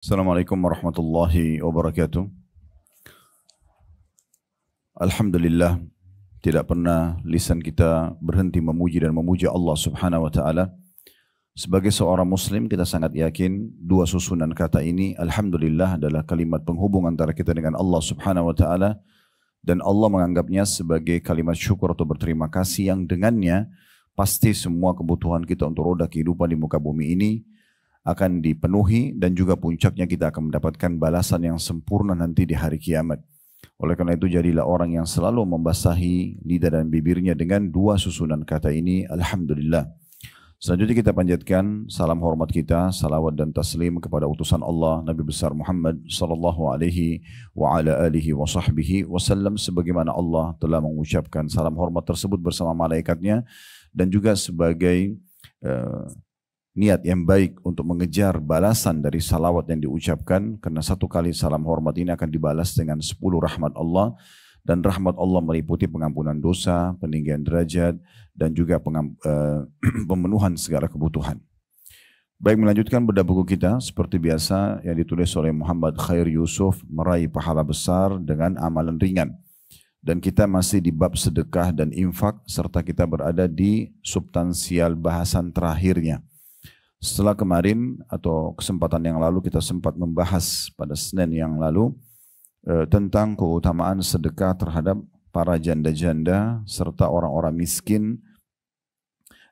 Assalamualaikum warahmatullahi wabarakatuh. Alhamdulillah, tidak pernah lisan kita berhenti memuji dan memuji Allah Subhanahu wa taala. Sebagai seorang muslim kita sangat yakin dua susunan kata ini alhamdulillah adalah kalimat penghubung antara kita dengan Allah Subhanahu wa taala, dan Allah menganggapnya sebagai kalimat syukur atau berterima kasih yang dengannya pasti semua kebutuhan kita untuk roda kehidupan di muka bumi ini akan dipenuhi, dan juga puncaknya kita akan mendapatkan balasan yang sempurna nanti di hari kiamat. Oleh karena itu jadilah orang yang selalu membasahi lidah dan bibirnya dengan dua susunan kata ini, alhamdulillah. Selanjutnya kita panjatkan salam hormat kita, salawat dan taslim kepada utusan Allah Nabi besar Muhammad sallallahu alaihi wa ala alihi wa sahbihi wasallam, sebagaimana Allah telah mengucapkan salam hormat tersebut bersama malaikatnya, dan juga sebagai niat yang baik untuk mengejar balasan dari salawat yang diucapkan, karena satu kali salam hormat ini akan dibalas dengan 10 rahmat Allah, dan rahmat Allah meliputi pengampunan dosa, peninggian derajat, dan juga pemenuhan segala kebutuhan. Baik, melanjutkan bedah buku kita seperti biasa yang ditulis oleh Muhammad Khair Yusuf, Meraih Pahala Besar dengan Amalan Ringan. Dan kita masih di bab sedekah dan infak, serta kita berada di substansial bahasan terakhirnya. Setelah kemarin atau kesempatan yang lalu kita sempat membahas pada Senin yang lalu tentang keutamaan sedekah terhadap para janda-janda serta orang-orang miskin,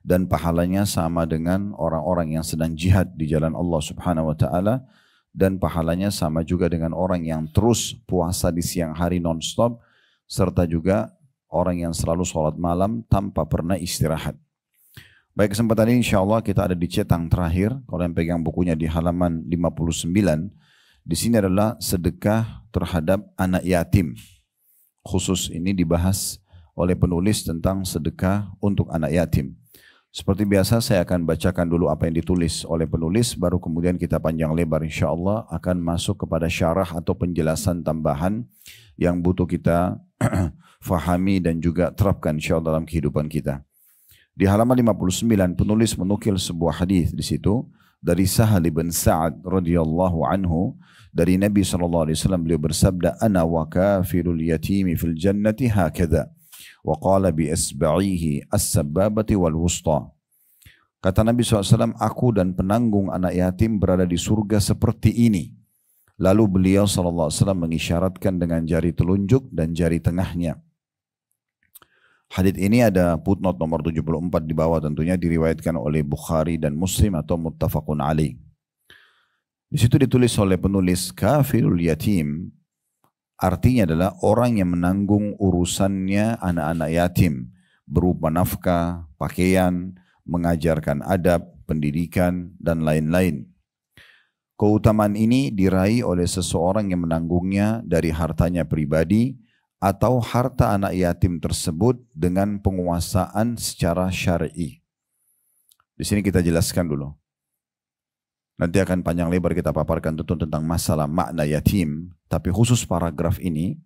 dan pahalanya sama dengan orang-orang yang sedang jihad di jalan Allah Subhanahu wa taala, dan pahalanya sama juga dengan orang yang terus puasa di siang hari non-stop, serta juga orang yang selalu sholat malam tanpa pernah istirahat. Baik, kesempatan ini insya Allah kita ada di cetang terakhir. Kalau yang pegang bukunya di halaman 59, di sini adalah sedekah terhadap anak yatim. Khusus ini dibahas oleh penulis tentang sedekah untuk anak yatim. Seperti biasa saya akan bacakan dulu apa yang ditulis oleh penulis, baru kemudian kita panjang lebar insya Allah akan masuk kepada syarah atau penjelasan tambahan yang butuh kita fahami dan juga terapkan insya Allah dalam kehidupan kita. Di halaman 59 penulis menukil sebuah hadis di situ dari Sahal bin Sa'ad radhiyallahu anhu, dari Nabi SAW beliau bersabda, ana wa kafirul yatimi fil jannati hakadha, wa qala bi asba'ihi as-sababati wal wusta. Kata Nabi SAW, aku dan penanggung anak yatim berada di surga seperti ini. Lalu beliau SAW mengisyaratkan dengan jari telunjuk dan jari tengahnya. Hadits ini ada footnote nomor 74 di bawah, tentunya diriwayatkan oleh Bukhari dan Muslim atau muttafaqun alaih. Di situ ditulis oleh penulis kafirul yatim, artinya adalah orang yang menanggung urusannya anak-anak yatim berupa nafkah, pakaian, mengajarkan adab, pendidikan, dan lain-lain. Keutamaan ini diraih oleh seseorang yang menanggungnya dari hartanya pribadi atau harta anak yatim tersebut dengan penguasaan secara syar'i. Di sini kita jelaskan dulu. Nanti akan panjang lebar kita paparkan tentu tentang masalah makna yatim, tapi khusus paragraf ini,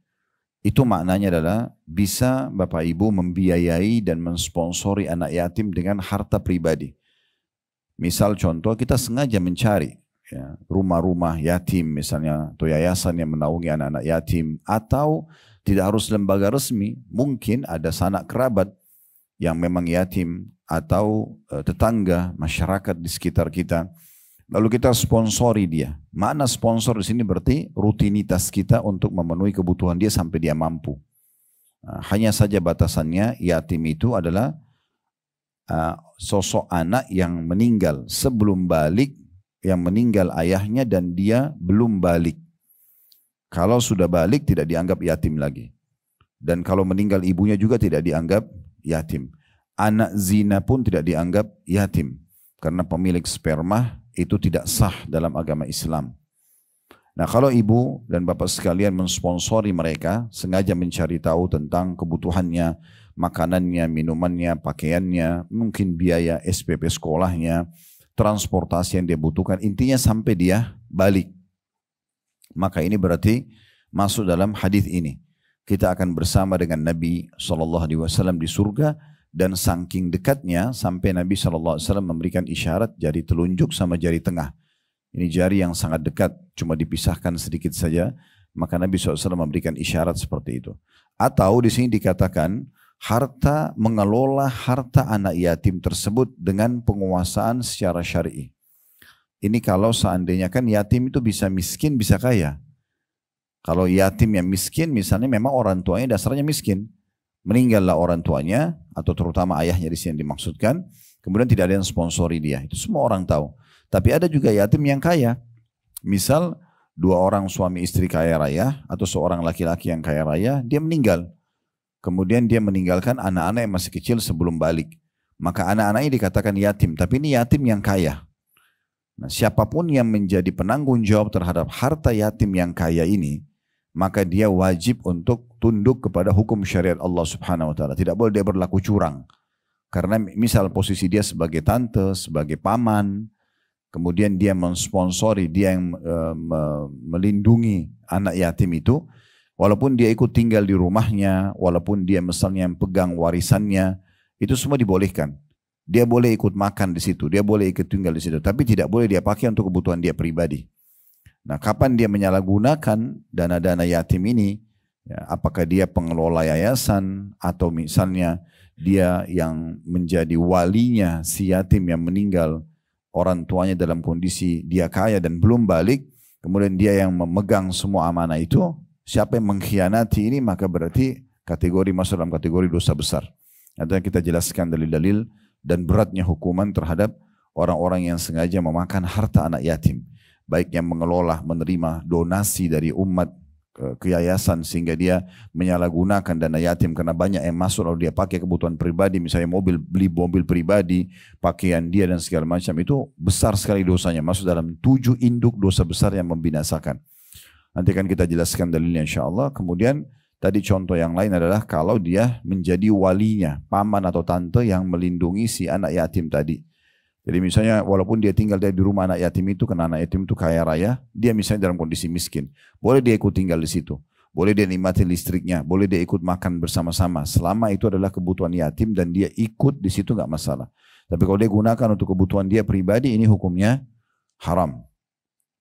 itu maknanya adalah bisa Bapak Ibu membiayai dan mensponsori anak yatim dengan harta pribadi. Misal contoh, kita sengaja mencari rumah-rumah yatim misalnya, atau yayasan yang menaungi anak-anak yatim, atau tidak harus lembaga resmi, mungkin ada sanak kerabat yang memang yatim atau tetangga, masyarakat di sekitar kita. Lalu kita sponsori dia. Makna sponsor di sini berarti rutinitas kita untuk memenuhi kebutuhan dia sampai dia mampu. Hanya saja batasannya yatim itu adalah sosok anak yang meninggal sebelum balik, yang meninggal ayahnya dan dia belum balik. Kalau sudah balik tidak dianggap yatim lagi. Dan kalau meninggal ibunya juga tidak dianggap yatim. Anak zina pun tidak dianggap yatim. Karena pemilik sperma itu tidak sah dalam agama Islam. Nah, kalau ibu dan bapak sekalian mensponsori mereka, sengaja mencari tahu tentang kebutuhannya, makanannya, minumannya, pakaiannya, mungkin biaya SPP sekolahnya, transportasi yang dia butuhkan, intinya sampai dia balik. Maka ini berarti masuk dalam hadis ini. Kita akan bersama dengan Nabi SAW di surga, dan saking dekatnya sampai Nabi SAW memberikan isyarat jari telunjuk sama jari tengah. Ini jari yang sangat dekat, cuma dipisahkan sedikit saja. Maka Nabi SAW memberikan isyarat seperti itu. Atau di sini dikatakan harta, mengelola harta anak yatim tersebut dengan penguasaan secara syar'i. Ini kalau seandainya kan yatim itu bisa miskin, bisa kaya. Kalau yatim yang miskin misalnya memang orang tuanya dasarnya miskin. Meninggallah orang tuanya atau terutama ayahnya di sini dimaksudkan. Kemudian tidak ada yang sponsori dia. Itu semua orang tahu. Tapi ada juga yatim yang kaya. Misal 2 orang suami istri kaya raya atau seorang laki-laki yang kaya raya, dia meninggal. Kemudian dia meninggalkan anak-anak yang masih kecil sebelum balik. Maka anak-anaknya dikatakan yatim. Tapi ini yatim yang kaya. Nah, siapapun yang menjadi penanggung jawab terhadap harta yatim yang kaya ini, maka dia wajib untuk tunduk kepada hukum syariat Allah Subhanahu wa taala. Tidak boleh dia berlaku curang. Karena misal posisi dia sebagai tante, sebagai paman, kemudian dia mensponsori, dia yang melindungi anak yatim itu, walaupun dia ikut tinggal di rumahnya, walaupun dia misalnya yang pegang warisannya, itu semua dibolehkan. Dia boleh ikut makan di situ, dia boleh ikut tinggal di situ, tapi tidak boleh dia pakai untuk kebutuhan dia pribadi. Nah, kapan dia menyalahgunakan dana-dana yatim ini, ya, apakah dia pengelola yayasan atau misalnya dia yang menjadi walinya si yatim yang meninggal, orang tuanya dalam kondisi dia kaya dan belum balik, kemudian dia yang memegang semua amanah itu, siapa yang mengkhianati ini maka berarti masuk dalam kategori dosa besar. Ada kita jelaskan dalil-dalil dan beratnya hukuman terhadap orang-orang yang sengaja memakan harta anak yatim. Baik yang mengelola, menerima donasi dari umat ke yayasan sehingga dia menyalahgunakan dana yatim karena banyak yang masuk lalu dia pakai kebutuhan pribadi, misalnya beli mobil pribadi, pakaian dia dan segala macam, itu besar sekali dosanya, masuk dalam 7 induk dosa besar yang membinasakan. Nanti kan kita jelaskan dalilnya insyaAllah. Kemudian tadi contoh yang lain adalah kalau dia menjadi walinya, paman atau tante yang melindungi si anak yatim tadi. Jadi misalnya walaupun dia tinggal di rumah anak yatim itu, karena anak yatim itu kaya raya, dia misalnya dalam kondisi miskin, boleh dia ikut tinggal di situ, boleh dia nikmati listriknya, boleh dia ikut makan bersama-sama, selama itu adalah kebutuhan yatim dan dia ikut di situ nggak masalah. Tapi kalau dia gunakan untuk kebutuhan dia pribadi, ini hukumnya haram.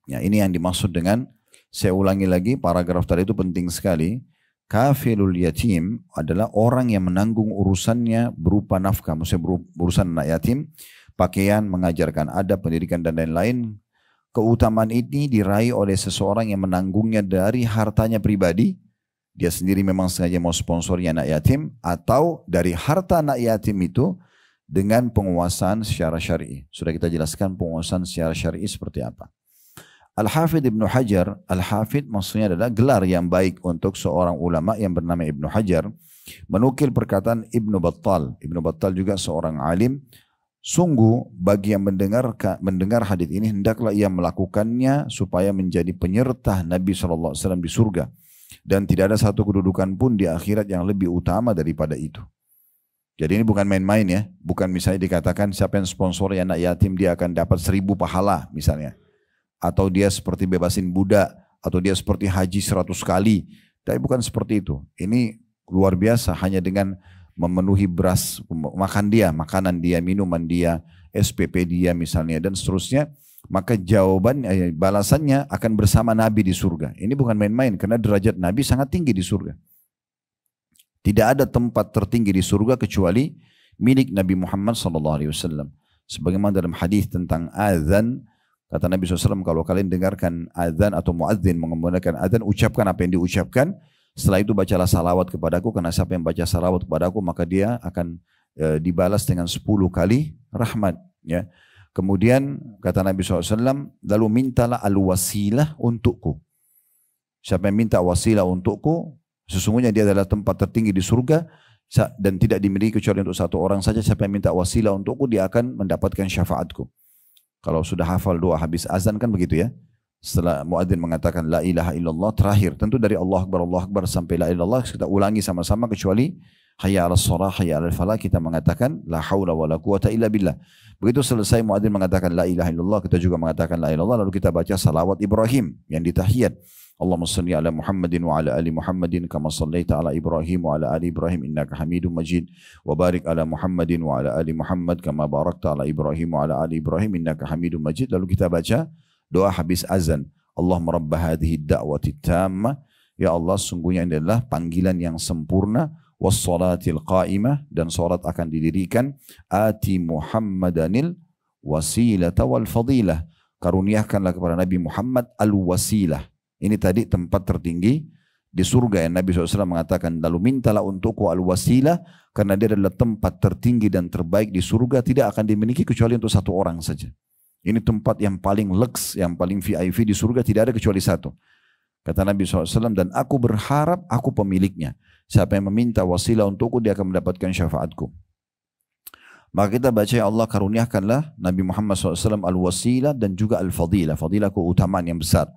Ya, ini yang dimaksud dengan, saya ulangi lagi, paragraf tadi itu penting sekali. Kafilul yatim adalah orang yang menanggung urusannya berupa nafkah, maksudnya urusan anak yatim, pakaian, mengajarkan adab, pendidikan dan lain-lain. Keutamaan ini diraih oleh seseorang yang menanggungnya dari hartanya pribadi. Dia sendiri memang sengaja mau sponsori anak yatim, atau dari harta anak yatim itu dengan penguasaan secara syar'i. Sudah kita jelaskan penguasaan secara syar'i seperti apa. Al-Hafidh Ibnu Hajar, Al-Hafidh maksudnya adalah gelar yang baik untuk seorang ulama yang bernama Ibnu Hajar, menukil perkataan Ibnu Battal. Ibnu Battal juga seorang alim. Sungguh bagi yang mendengar hadis ini hendaklah ia melakukannya supaya menjadi penyerta Nabi SAW di surga. Dan tidak ada satu kedudukan pun di akhirat yang lebih utama daripada itu. Jadi ini bukan main-main ya. Bukan misalnya dikatakan siapa yang sponsori anak yatim dia akan dapat 1000 pahala misalnya. Atau dia seperti bebasin budak. Atau dia seperti haji 100 kali. Tapi bukan seperti itu. Ini luar biasa hanya dengan memenuhi beras makan dia, makanan dia, minuman dia, SPP dia misalnya dan seterusnya, maka jawaban balasannya akan bersama Nabi di surga. Ini bukan main-main karena derajat Nabi sangat tinggi di surga. Tidak ada tempat tertinggi di surga kecuali milik Nabi Muhammad SAW. Sebagaimana dalam hadis tentang azan, kata Nabi SAW, kalau kalian dengarkan azan atau muadzin mengumandangkan azan, ucapkan apa yang diucapkan. Setelah itu bacalah salawat kepadaku, karena siapa yang baca salawat kepadaku maka dia akan dibalas dengan 10 kali rahmat. Ya. Kemudian kata Nabi SAW, lalu mintalah al-wasilah untukku. Siapa yang minta wasilah untukku, sesungguhnya dia adalah tempat tertinggi di surga dan tidak dimiliki kecuali untuk satu orang saja. Siapa yang minta wasilah untukku, dia akan mendapatkan syafaatku. Kalau sudah hafal doa habis azan kan begitu ya. Setelah muadzin mengatakan la ilaha illallah, terakhir tentu dari Allah Akbar sampai la ilaha illallah kita ulangi sama-sama, kecuali hayya 'alas shalah, hayya 'alal falah kita mengatakan la haula wala quwata illa billah. Begitu selesai muadzin mengatakan la ilaha illallah, kita juga mengatakan la ilaha illallah, lalu kita baca salawat Ibrahim yang di tahiyat. Allahumma salli ala Muhammadin wa ala ali Muhammadin kama sallaita ala Ibrahim wa ala ali Ibrahim innaka Hamidum Majid, wa barik ala Muhammadin wa ala ali Muhammad kama barakta ala Ibrahim wa ala ali Ibrahim innaka Hamidum Majid. Lalu kita baca doa habis azan. Allahumma rabba hadhihi da'wati tammah. Ya Allah, sungguhnya ini adalah panggilan yang sempurna. Wassalatil qa'imah, dan salat akan didirikan. Ati Muhammadanil wasilata wal fadilah. Karuniakanlah kepada Nabi Muhammad al-wasilah. Ini tadi tempat tertinggi di surga yang Nabi SAW mengatakan, lalu mintalah untukku al-wasilah, karena dia adalah tempat tertinggi dan terbaik di surga, tidak akan dimiliki kecuali untuk satu orang saja. Ini tempat yang paling lux, yang paling VIP di surga, tidak ada kecuali satu. Kata Nabi SAW, dan aku berharap aku pemiliknya. Siapa yang meminta wasilah untukku, dia akan mendapatkan syafaatku. Maka kita baca, ya Allah karuniakanlah Nabi Muhammad SAW al-wasilah dan juga al-fadilah. Fadilah keutamaan yang besar.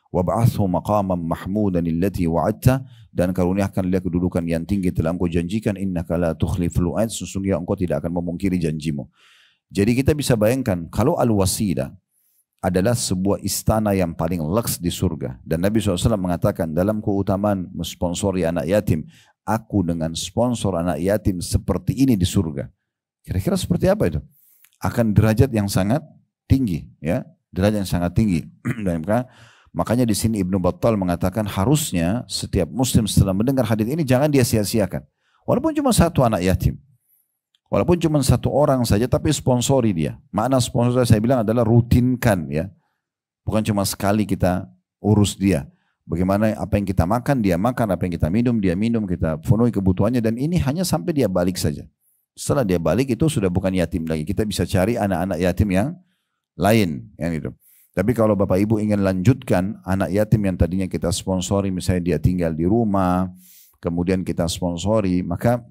Wab'athu maqaman mahmudan illati wa'adta, dan karuniakan dia kedudukan yang tinggi telah engkau janjikan, innaka la tukhliful mi'ad, sesungguhnya engkau tidak akan memungkiri janjimu. Jadi kita bisa bayangkan kalau al-wasilah adalah sebuah istana yang paling lux di surga, dan Nabi SAW mengatakan dalam keutamaan mensponsori anak yatim, aku dengan sponsor anak yatim seperti ini di surga. Kira-kira seperti apa itu? Akan derajat yang sangat tinggi, ya, derajat yang sangat tinggi. Dan makanya di sini Ibnu Battal mengatakan harusnya setiap muslim setelah mendengar hadis ini jangan dia sia-siakan. Walaupun cuma satu anak yatim, walaupun cuma satu orang saja, tapi sponsori dia. Makna sponsor saya bilang adalah rutinkan, ya. Bukan cuma sekali kita urus dia. Bagaimana apa yang kita makan, dia makan, apa yang kita minum, dia minum, kita penuhi kebutuhannya, dan ini hanya sampai dia balik saja. Setelah dia balik itu sudah bukan yatim lagi. Kita bisa cari anak-anak yatim yang lain, yang itu. Tapi kalau Bapak Ibu ingin lanjutkan anak yatim yang tadinya kita sponsori, misalnya dia tinggal di rumah, kemudian kita sponsori, maka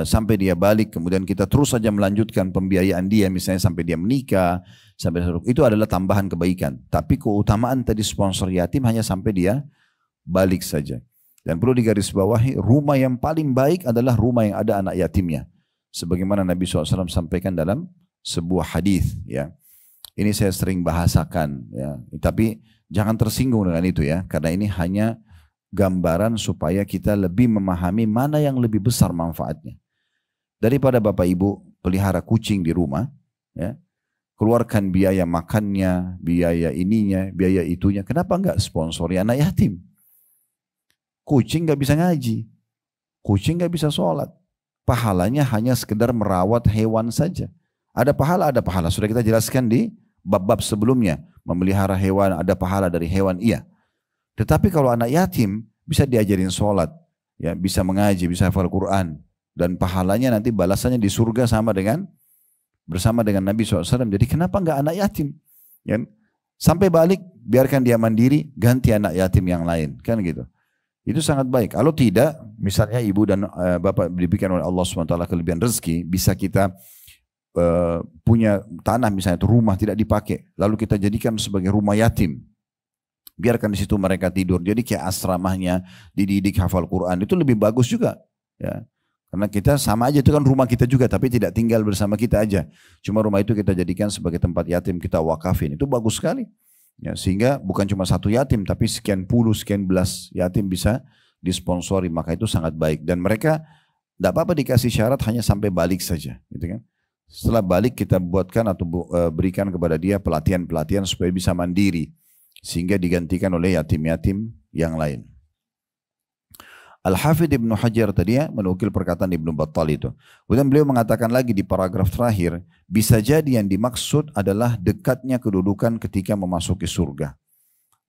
sampai dia balik, kemudian kita terus saja melanjutkan pembiayaan dia, misalnya sampai dia menikah, sampai itu adalah tambahan kebaikan. Tapi keutamaan tadi sponsor yatim hanya sampai dia balik saja. Dan perlu digarisbawahi, rumah yang paling baik adalah rumah yang ada anak yatimnya. Sebagaimana Nabi SAW sampaikan dalam sebuah hadis, ya. Ini saya sering bahasakan, ya. Tapi jangan tersinggung dengan itu, ya, karena ini hanya gambaran supaya kita lebih memahami mana yang lebih besar manfaatnya. Daripada Bapak Ibu pelihara kucing di rumah, ya, keluarkan biaya makannya, biaya ininya, biaya itunya. Kenapa enggak sponsori anak yatim? Kucing nggak bisa ngaji, kucing nggak bisa sholat, pahalanya hanya sekedar merawat hewan saja. Ada pahala, sudah kita jelaskan di bab-bab sebelumnya. Memelihara hewan ada pahala dari hewan, iya. Tetapi kalau anak yatim bisa diajarin sholat, ya, bisa mengaji, bisa hafal Quran, dan pahalanya nanti balasannya di surga bersama dengan Nabi SAW. Jadi kenapa nggak anak yatim? Ya, sampai balik biarkan dia mandiri, ganti anak yatim yang lain, kan gitu. Itu sangat baik. Kalau tidak, misalnya ibu dan bapak diberikan oleh Allah SWT kelebihan rezeki, bisa kita punya tanah misalnya, itu rumah tidak dipakai, lalu kita jadikan sebagai rumah yatim. Biarkan di situ mereka tidur. Jadi kayak asramahnya, dididik hafal Quran, itu lebih bagus juga. Ya. Karena kita sama aja, itu kan rumah kita juga, tapi tidak tinggal bersama kita aja. Cuma rumah itu kita jadikan sebagai tempat yatim, kita wakafin. Itu bagus sekali. Ya, sehingga bukan cuma satu yatim, tapi sekian puluh, sekian belas yatim bisa disponsori, maka itu sangat baik. Dan mereka tidak apa-apa dikasih syarat hanya sampai balik saja, gitu kan? Setelah balik kita buatkan atau berikan kepada dia pelatihan-pelatihan supaya bisa mandiri, sehingga digantikan oleh yatim-yatim yang lain. Al-Hafidh Ibnu Hajar tadi menukil perkataan Ibnu Battal itu. Kemudian beliau mengatakan lagi di paragraf terakhir, bisa jadi yang dimaksud adalah dekatnya kedudukan ketika memasuki surga.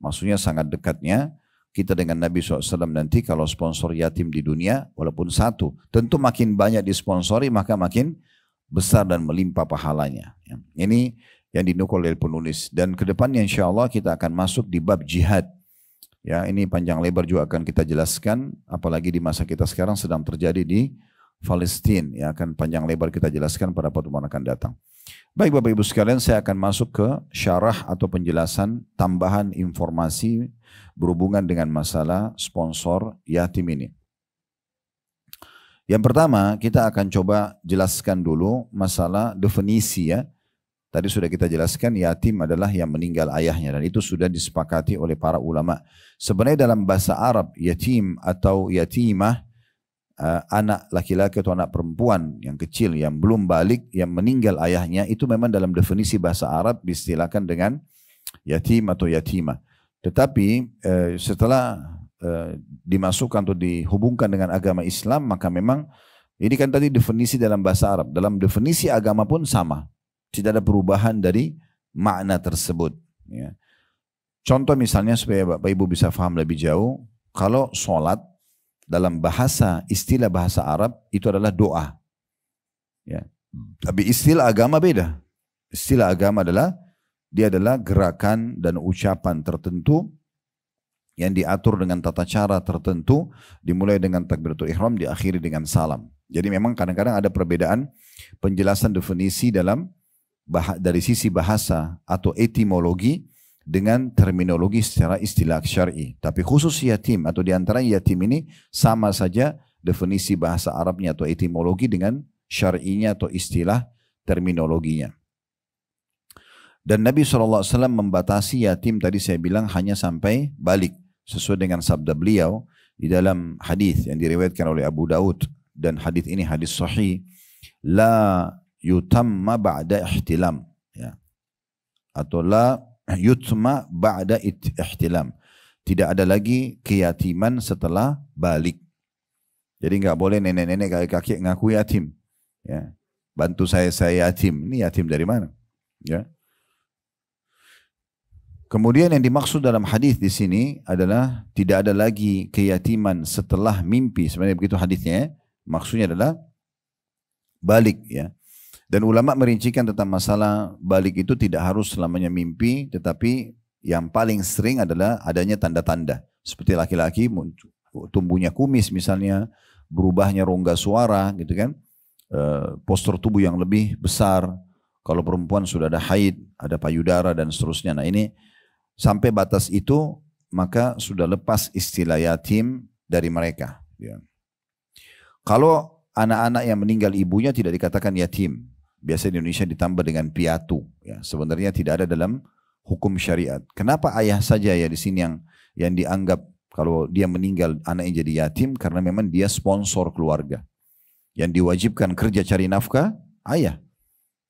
Maksudnya sangat dekatnya kita dengan Nabi SAW nanti kalau sponsor yatim di dunia, walaupun satu, tentu makin banyak disponsori maka makin besar dan melimpah pahalanya. Ini yang dinukul oleh penulis. Dan kedepannya insya Allah kita akan masuk di bab jihad. Ya, ini panjang lebar juga akan kita jelaskan, apalagi di masa kita sekarang sedang terjadi di Palestina. Ya, akan panjang lebar kita jelaskan pada pertemuan akan datang. Baik Bapak Ibu sekalian, saya akan masuk ke syarah atau penjelasan tambahan informasi berhubungan dengan masalah sponsor yatim ini. Yang pertama, kita akan coba jelaskan dulu masalah definisi, ya. Tadi sudah kita jelaskan yatim adalah yang meninggal ayahnya, dan itu sudah disepakati oleh para ulama. Sebenarnya dalam bahasa Arab yatim atau yatimah, anak laki-laki atau anak perempuan yang kecil yang belum balik yang meninggal ayahnya, itu memang dalam definisi bahasa Arab diistilahkan dengan yatim atau yatimah. Tetapi setelah dimasukkan atau dihubungkan dengan agama Islam, maka memang ini kan tadi definisi dalam bahasa Arab. Dalam definisi agama pun sama. Tidak ada perubahan dari makna tersebut. Ya. Contoh misalnya supaya Bapak Ibu bisa paham lebih jauh. Kalau sholat dalam bahasa, istilah bahasa Arab itu adalah doa. Ya. Tapi istilah agama beda. Istilah agama dia adalah gerakan dan ucapan tertentu yang diatur dengan tata cara tertentu, dimulai dengan takbiratul ihram, diakhiri dengan salam. Jadi memang kadang-kadang ada perbedaan penjelasan definisi dari sisi bahasa atau etimologi dengan terminologi secara istilah syar'i. Tapi khusus yatim atau diantara yatim ini sama saja definisi bahasa Arabnya atau etimologi dengan syar'inya atau istilah terminologinya. Dan Nabi SAW membatasi yatim tadi saya bilang hanya sampai balik. Sesuai dengan sabda beliau di dalam hadis yang diriwayatkan oleh Abu Daud. Dan hadis ini hadis sahih, la yutamma ba'da ihtilam, ya. Atau la yutma ba'da ihtilam. Tidak ada lagi keyatiman setelah balik. Jadi nggak boleh nenek-nenek kakek-kakek ngaku yatim, ya. Bantu saya yatim. Ini yatim dari mana? Ya. Kemudian yang dimaksud dalam hadis di sini adalah tidak ada lagi keyatiman setelah mimpi. Sebenarnya begitu hadisnya, ya. Maksudnya adalah balik, ya. Dan ulama merincikan tentang masalah balik itu tidak harus selamanya mimpi, tetapi yang paling sering adalah adanya tanda-tanda. Seperti laki-laki tumbuhnya kumis misalnya, berubahnya rongga suara gitu kan, postur tubuh yang lebih besar. Kalau perempuan sudah ada haid, ada payudara dan seterusnya. Nah ini sampai batas itu maka sudah lepas istilah yatim dari mereka, ya. Kalau anak-anak yang meninggal ibunya tidak dikatakan yatim. Biasa di Indonesia ditambah dengan piatu. Ya, sebenarnya tidak ada dalam hukum syariat. Kenapa ayah saja ya di sini yang dianggap kalau dia meninggal anaknya jadi yatim? Karena memang dia sponsor keluarga. Yang diwajibkan kerja cari nafkah, ayah.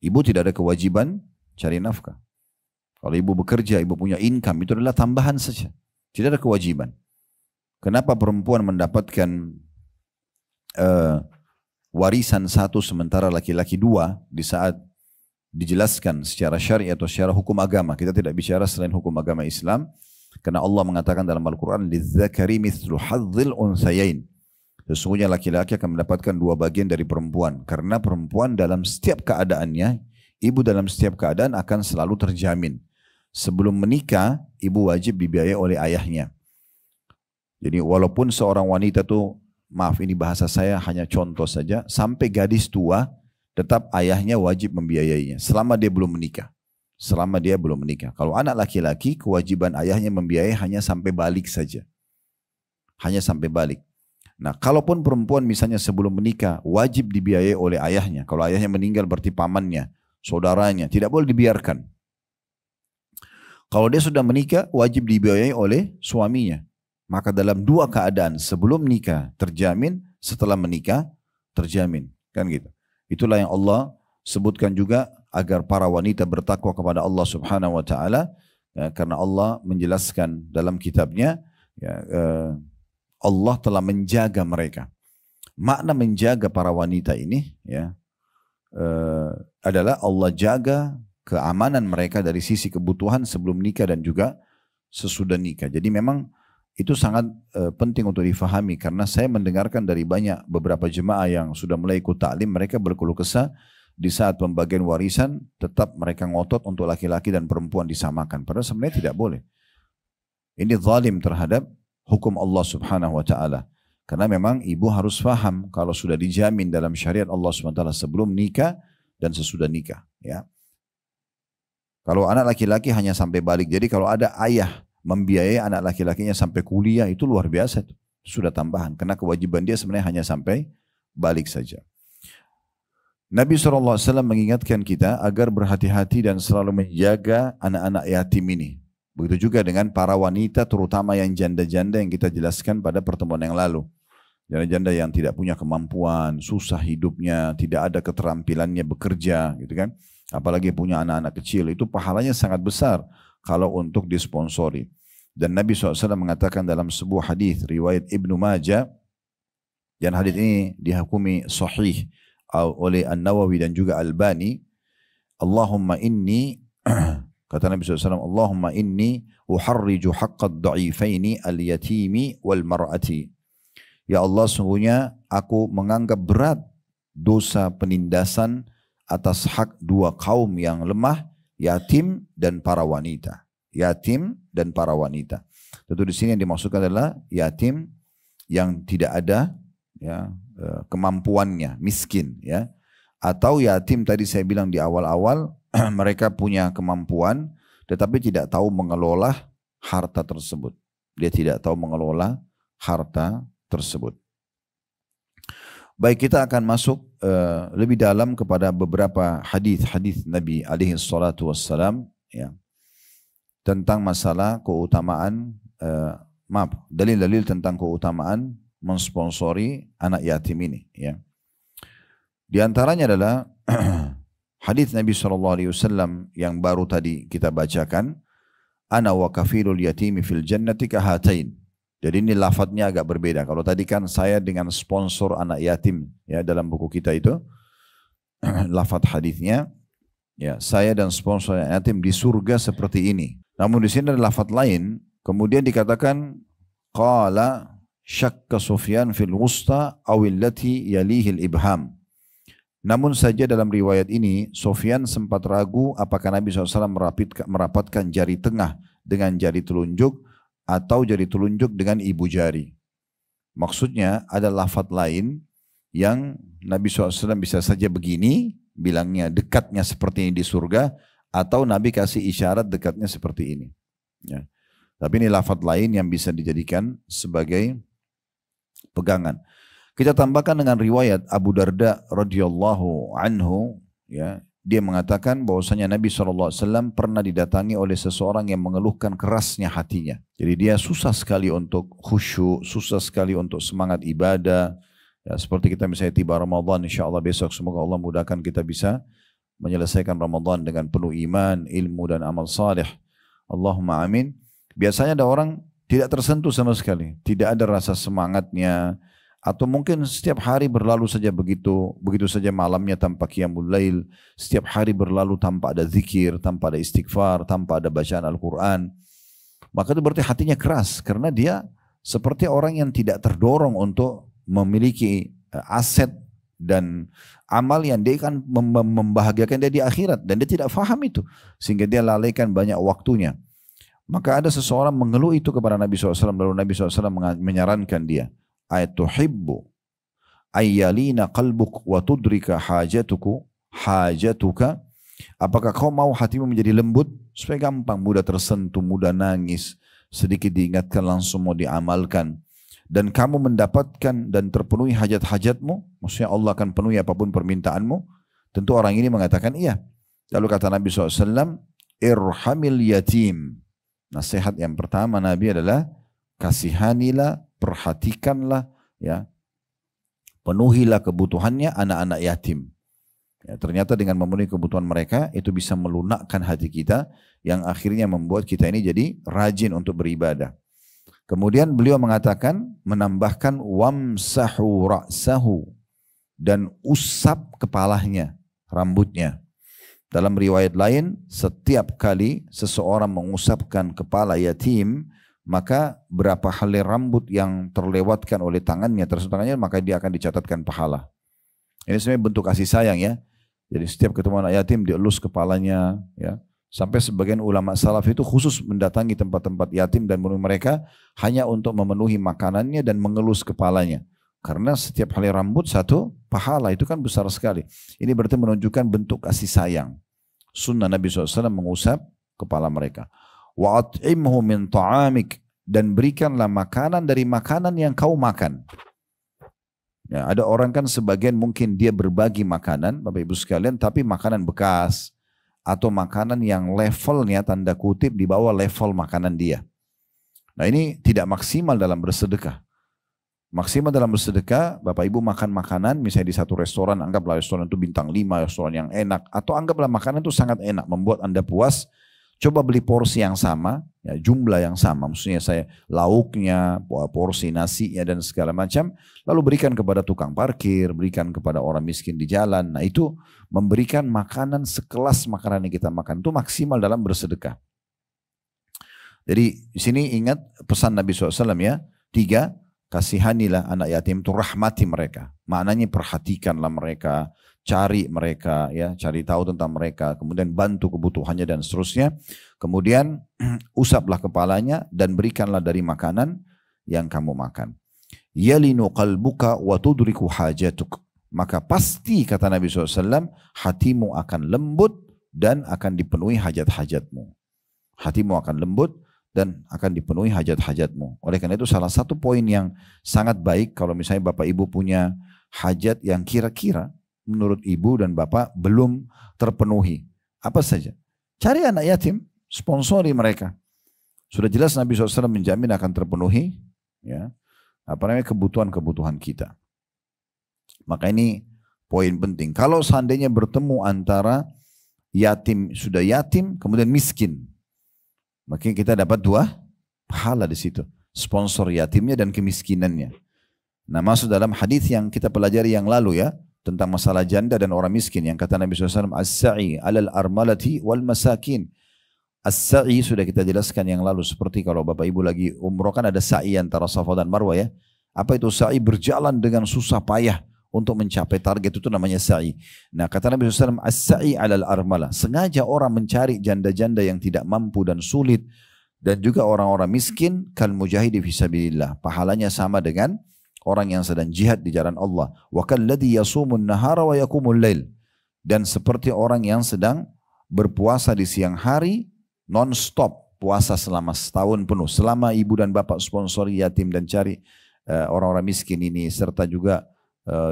Ibu tidak ada kewajiban cari nafkah. Kalau ibu bekerja, ibu punya income, itu adalah tambahan saja. Tidak ada kewajiban. Kenapa perempuan mendapatkan warisan satu sementara laki-laki dua di saat dijelaskan secara syar'i atau secara hukum agama? Kita tidak bicara selain hukum agama Islam, karena Allah mengatakan dalam Al-Quran, lidzakari mithlu hadzil unthayain. Sesungguhnya laki-laki akan mendapatkan dua bagian dari perempuan, karena perempuan dalam setiap keadaannya, ibu dalam setiap keadaan akan selalu terjamin. Sebelum menikah, ibu wajib dibiayai oleh ayahnya. Jadi walaupun seorang wanita tuh, maaf ini bahasa saya hanya contoh saja, sampai gadis tua tetap ayahnya wajib membiayainya selama dia belum menikah. Selama dia belum menikah. Kalau anak laki-laki kewajiban ayahnya membiayai hanya sampai balik saja. Hanya sampai balik. Nah kalaupun perempuan misalnya sebelum menikah wajib dibiayai oleh ayahnya. Kalau ayahnya meninggal berarti pamannya, saudaranya, tidak boleh dibiarkan. Kalau dia sudah menikah wajib dibiayai oleh suaminya. Maka dalam dua keadaan, sebelum nikah terjamin, setelah menikah terjamin, kan gitu. Itulah yang Allah sebutkan juga agar para wanita bertakwa kepada Allah Subhanahu wa taala, ya, karena Allah menjelaskan dalam kitabnya, ya, Allah telah menjaga mereka. Makna menjaga para wanita ini, ya, adalah Allah jaga keamanan mereka dari sisi kebutuhan sebelum nikah dan juga sesudah nikah. Jadi memang itu sangat penting untuk difahami, karena saya mendengarkan dari beberapa jemaah yang sudah mulai ikut taklim, mereka berkeluh kesah di saat pembagian warisan tetap mereka ngotot untuk laki-laki dan perempuan disamakan. Padahal sebenarnya tidak boleh. Ini zalim terhadap hukum Allah Subhanahu wa taala. Karena memang ibu harus faham kalau sudah dijamin dalam syariat Allah Subhanahu wa taala sebelum nikah dan sesudah nikah, ya. Kalau anak laki-laki hanya sampai balik. Jadi kalau ada ayah membiayai anak laki-lakinya sampai kuliah, itu luar biasa. Itu sudah tambahan. Karena kewajiban dia sebenarnya hanya sampai balik saja. Nabi SAW mengingatkan kita agar berhati-hati dan selalu menjaga anak-anak yatim ini. Begitu juga dengan para wanita, terutama yang janda-janda yang kita jelaskan pada pertemuan yang lalu. Janda-janda yang tidak punya kemampuan, susah hidupnya, tidak ada keterampilannya bekerja, gitu kan. Apalagi punya anak-anak kecil, itu pahalanya sangat besar. kalau untuk disponsori. Dan Nabi SAW mengatakan dalam sebuah hadis riwayat Ibnu Majah, dan hadis ini dihukumi sahih oleh An-Nawawi dan juga Albani, Allahumma inni kata Nabi SAW, Allahumma inni uharriju haqqad da'ifaini al-yatimi wal mar'ati. Ya Allah, sungguhnya aku menganggap berat dosa penindasan atas hak dua kaum yang lemah, yatim dan para wanita. Yatim dan para wanita. Tentu di sini yang dimaksudkan adalah yatim yang tidak ada ya kemampuannya, miskin ya. Atau yatim tadi saya bilang di awal-awal mereka punya kemampuan tetapi tidak tahu mengelola harta tersebut. Dia tidak tahu mengelola harta tersebut. Baik, kita akan masuk lebih dalam kepada beberapa hadis-hadis Nabi alaihi salatu wassalam ya, tentang masalah keutamaan dalil-dalil tentang keutamaan mensponsori anak yatim ini ya. Di antaranya adalah hadis Nabi SAW yang baru tadi kita bacakan, ana wa kafilul yatimi fil jannati kahatain. Jadi ini lafadznya agak berbeda. Kalau tadi kan saya dengan sponsor anak yatim ya, dalam buku kita itu lafadz hadisnya ya, saya dan sponsor anak yatim di surga seperti ini. Namun di sini ada lafadz lain, kemudian dikatakan qala syakka Sufyan fil wusta awillati yalihil ibham. Namun saja dalam riwayat ini Sufyan sempat ragu apakah Nabi SAW merapatkan jari tengah dengan jari telunjuk atau jari telunjuk dengan ibu jari. Maksudnya ada lafadz lain yang Nabi SAW bisa saja begini bilangnya, dekatnya seperti ini di surga, atau Nabi kasih isyarat dekatnya seperti ini ya. Tapi ini lafadz lain yang bisa dijadikan sebagai pegangan. Kita tambahkan dengan riwayat Abu Darda radhiyallahu anhu ya, dia mengatakan bahwasanya Nabi SAW pernah didatangi oleh seseorang yang mengeluhkan kerasnya hatinya. Jadi dia susah sekali untuk khusyuk, susah sekali untuk semangat ibadah. Ya, seperti kita misalnya tiba Ramadan, insya Allah besok semoga Allah mudahkan kita bisa menyelesaikan Ramadan dengan penuh iman, ilmu dan amal saleh. Allahumma amin. Biasanya ada orang tidak tersentuh sama sekali, tidak ada rasa semangatnya, atau mungkin setiap hari berlalu saja begitu saja malamnya tanpa qiyamul lail, setiap hari berlalu tanpa ada zikir, tanpa ada istighfar, tanpa ada bacaan Al-Quran. Maka itu berarti hatinya keras, karena dia seperti orang yang tidak terdorong untuk memiliki aset dan amal yang dia akan membahagiakan dia di akhirat, dan dia tidak faham itu, sehingga dia lalaikan banyak waktunya. Maka ada seseorang mengeluh itu kepada Nabi SAW, lalu Nabi SAW menyarankan dia, ayatuhibbu ayyalina qalbuk wa tudrika hajatuka, apakah kau mau hatimu menjadi lembut supaya gampang, mudah tersentuh, mudah nangis, sedikit diingatkan langsung mau diamalkan, dan kamu mendapatkan dan terpenuhi hajat-hajatmu, maksudnya Allah akan penuhi apapun permintaanmu. Tentu orang ini mengatakan iya. Lalu kata Nabi SAW, irhamil yatim. Nasihat yang pertama Nabi adalah kasihanilah, perhatikanlah, ya, penuhilah kebutuhannya anak-anak yatim. Ya, ternyata dengan memenuhi kebutuhan mereka itu bisa melunakkan hati kita, yang akhirnya membuat kita ini jadi rajin untuk beribadah. Kemudian beliau mengatakan, menambahkan wamsahu ra'sahu, dan usap kepalanya, rambutnya. Dalam riwayat lain, setiap kali seseorang mengusapkan kepala yatim, maka berapa helai rambut yang terlewatkan oleh tangannya, tersentuh tangannya, maka dia akan dicatatkan pahala. Ini sebenarnya bentuk kasih sayang ya. Jadi setiap ketemu anak yatim dielus kepalanya ya. Sampai sebagian ulama salaf itu khusus mendatangi tempat-tempat yatim dan menemui mereka hanya untuk memenuhi makanannya dan mengelus kepalanya. Karena setiap helai rambut satu pahala, itu kan besar sekali. Ini berarti menunjukkan bentuk kasih sayang. Sunnah Nabi SAW mengusap kepala mereka. Wa at'imhu min ta'amik, dan berikanlah makanan dari makanan yang kau makan. Ya, ada orang kan sebagian mungkin dia berbagi makanan, Bapak Ibu sekalian, tapi makanan bekas atau makanan yang levelnya tanda kutip di bawah level makanan dia. Nah ini tidak maksimal dalam bersedekah. Maksimal dalam bersedekah, Bapak Ibu makan makanan misalnya di satu restoran, anggaplah restoran itu bintang 5, restoran yang enak, atau anggaplah makanan itu sangat enak, membuat Anda puas, Coba beli porsi yang sama, ya, jumlah yang sama, maksudnya saya lauknya, porsi nasinya dan segala macam, lalu berikan kepada tukang parkir, berikan kepada orang miskin di jalan. Nah itu memberikan makanan sekelas makanan yang kita makan itu maksimal dalam bersedekah. Jadi di sini ingat pesan Nabi SAW ya, 3, kasihanilah anak yatim itu, rahmati mereka. Maknanya perhatikanlah mereka, cari mereka, ya, cari tahu tentang mereka, kemudian bantu kebutuhannya dan seterusnya. Kemudian usaplah kepalanya dan berikanlah dari makanan yang kamu makan. Yalinu qalbuka wa tudriku hajatuk. Maka pasti kata Nabi SAW, hatimu akan lembut dan akan dipenuhi hajat-hajatmu. Hatimu akan lembut dan akan dipenuhi hajat-hajatmu. Oleh karena itu salah satu poin yang sangat baik kalau misalnya Bapak Ibu punya hajat yang kira-kira menurut ibu dan bapak belum terpenuhi. Apa saja? Cari anak yatim, sponsori mereka. Sudah jelas Nabi SAW menjamin akan terpenuhi ya, kebutuhan-kebutuhan kita. Maka ini poin penting. Kalau seandainya bertemu antara yatim, sudah yatim, kemudian miskin, maka kita dapat 2 pahala di situ. Sponsor yatimnya dan kemiskinannya. Nah, masuk dalam hadis yang kita pelajari yang lalu ya, tentang masalah janda dan orang miskin yang kata Nabi SAW, as-sa'i alal armalati wal masakin. As-sa'i sudah kita jelaskan yang lalu, seperti kalau Bapak Ibu lagi umroh kan ada sa'i antara Safa dan Marwah ya. Apa itu sa'i? Berjalan dengan susah payah untuk mencapai target, itu namanya sa'i. Nah kata Nabi SAW, as-sa'i alal armalah. Sengaja orang mencari janda-janda yang tidak mampu dan sulit, dan juga orang-orang miskin, kal mujahidi fisabilillah. Pahalanya sama dengan orang yang sedang jihad di jalan Allah. Wa kalladhi yasumun nahara wa yakumul lail. Dan seperti orang yang sedang berpuasa di siang hari non-stop, puasa selama setahun penuh. Selama ibu dan bapak sponsori yatim dan cari orang-orang miskin ini, serta juga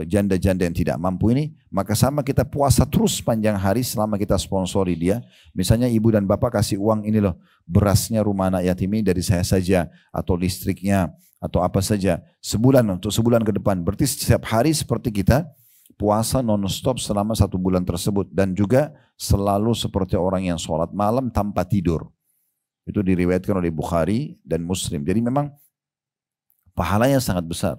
janda-janda yang tidak mampu ini, maka sama kita puasa terus panjang hari selama kita sponsori dia. Misalnya ibu dan bapak kasih uang, ini loh berasnya rumah anak yatim ini dari saya saja, atau listriknya, atau apa saja, sebulan, untuk sebulan ke depan. Berarti setiap hari seperti kita puasa non-stop selama 1 bulan tersebut. Dan juga selalu seperti orang yang sholat malam tanpa tidur. Itu diriwayatkan oleh Bukhari dan Muslim. Jadi memang pahalanya sangat besar.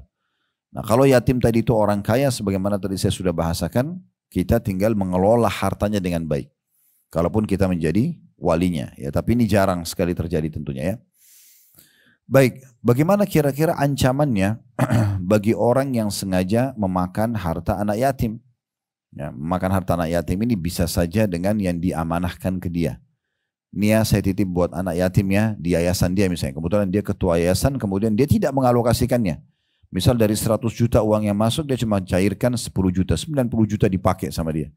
Nah kalau yatim tadi itu orang kaya, sebagaimana tadi saya sudah bahasakan, kita tinggal mengelola hartanya dengan baik. Kalaupun kita menjadi walinya. Ya, tapi ini jarang sekali terjadi tentunya ya. Baik, bagaimana kira-kira ancamannya bagi orang yang sengaja memakan harta anak yatim? Ya, memakan harta anak yatim ini bisa saja dengan yang diamanahkan ke dia. Ini ya saya titip buat anak yatim ya di yayasan dia misalnya. Kebetulan dia ketua yayasan, kemudian dia tidak mengalokasikannya. Misal dari 100 juta uang yang masuk, dia cuma cairkan 10 juta, 90 juta dipakai sama dia.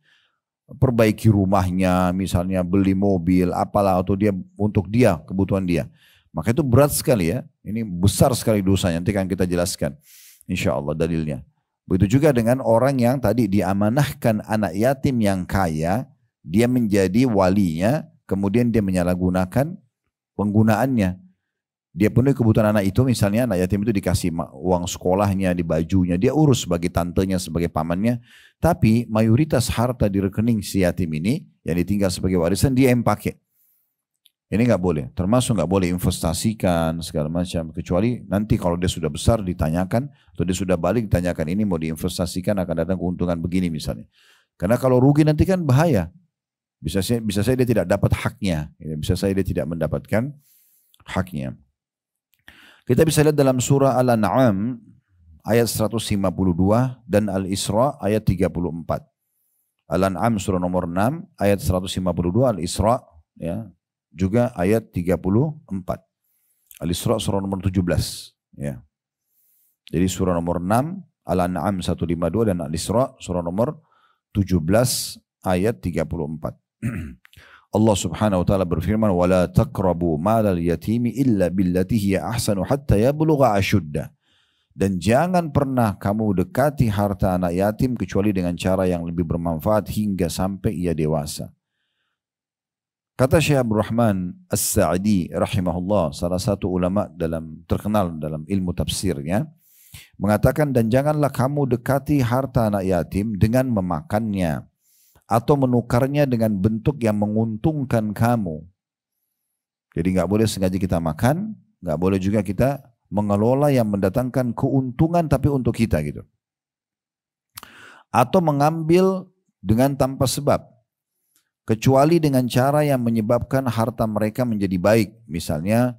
Perbaiki rumahnya, misalnya beli mobil, apalah, atau dia untuk dia, kebutuhan dia. Maka itu berat sekali ya, ini besar sekali dosanya, nanti akan kita jelaskan insya Allah dalilnya. Begitu juga dengan orang yang tadi diamanahkan anak yatim yang kaya, dia menjadi walinya, kemudian dia menyalahgunakan penggunaannya. Dia penuhi kebutuhan anak itu, misalnya anak yatim itu dikasih uang sekolahnya, di bajunya, dia urus sebagai tantenya, sebagai pamannya, tapi mayoritas harta di rekening si yatim ini, yang ditinggal sebagai warisan, dia yang pakai. Ini nggak boleh, termasuk nggak boleh investasikan segala macam, kecuali nanti kalau dia sudah besar ditanyakan, atau dia sudah balik ditanyakan, ini mau diinvestasikan akan datang keuntungan begini misalnya. Karena kalau rugi nanti kan bahaya, bisa saya dia tidak dapat haknya, bisa saya dia tidak mendapatkan haknya. Kita bisa lihat dalam surah Al-An'am ayat 152 dan Al-Isra ayat 34. Al-An'am surah nomor 6 ayat 152, Al-Isra ya juga ayat 34. Al-Isra surah nomor 17 ya. Jadi surah nomor 6, Al-An'am 152 dan Al-Isra surah nomor 17 ayat 34. Allah Subhanahu wa taala berfirman, "Wala taqrabu malal yatimi illa billati hiya ahsanu hatta yablugha ashuddah." Dan jangan pernah kamu dekati harta anak yatim kecuali dengan cara yang lebih bermanfaat hingga sampai ia dewasa. Kata Syekh Abdul Rahman As-Sa'di rahimahullah, salah satu ulama terkenal dalam ilmu tafsirnya, mengatakan, dan janganlah kamu dekati harta anak yatim dengan memakannya atau menukarnya dengan bentuk yang menguntungkan kamu. Jadi nggak boleh sengaja kita makan, nggak boleh juga kita mengelola yang mendatangkan keuntungan tapi untuk kita gitu. Atau mengambil dengan tanpa sebab. Kecuali dengan cara yang menyebabkan harta mereka menjadi baik. Misalnya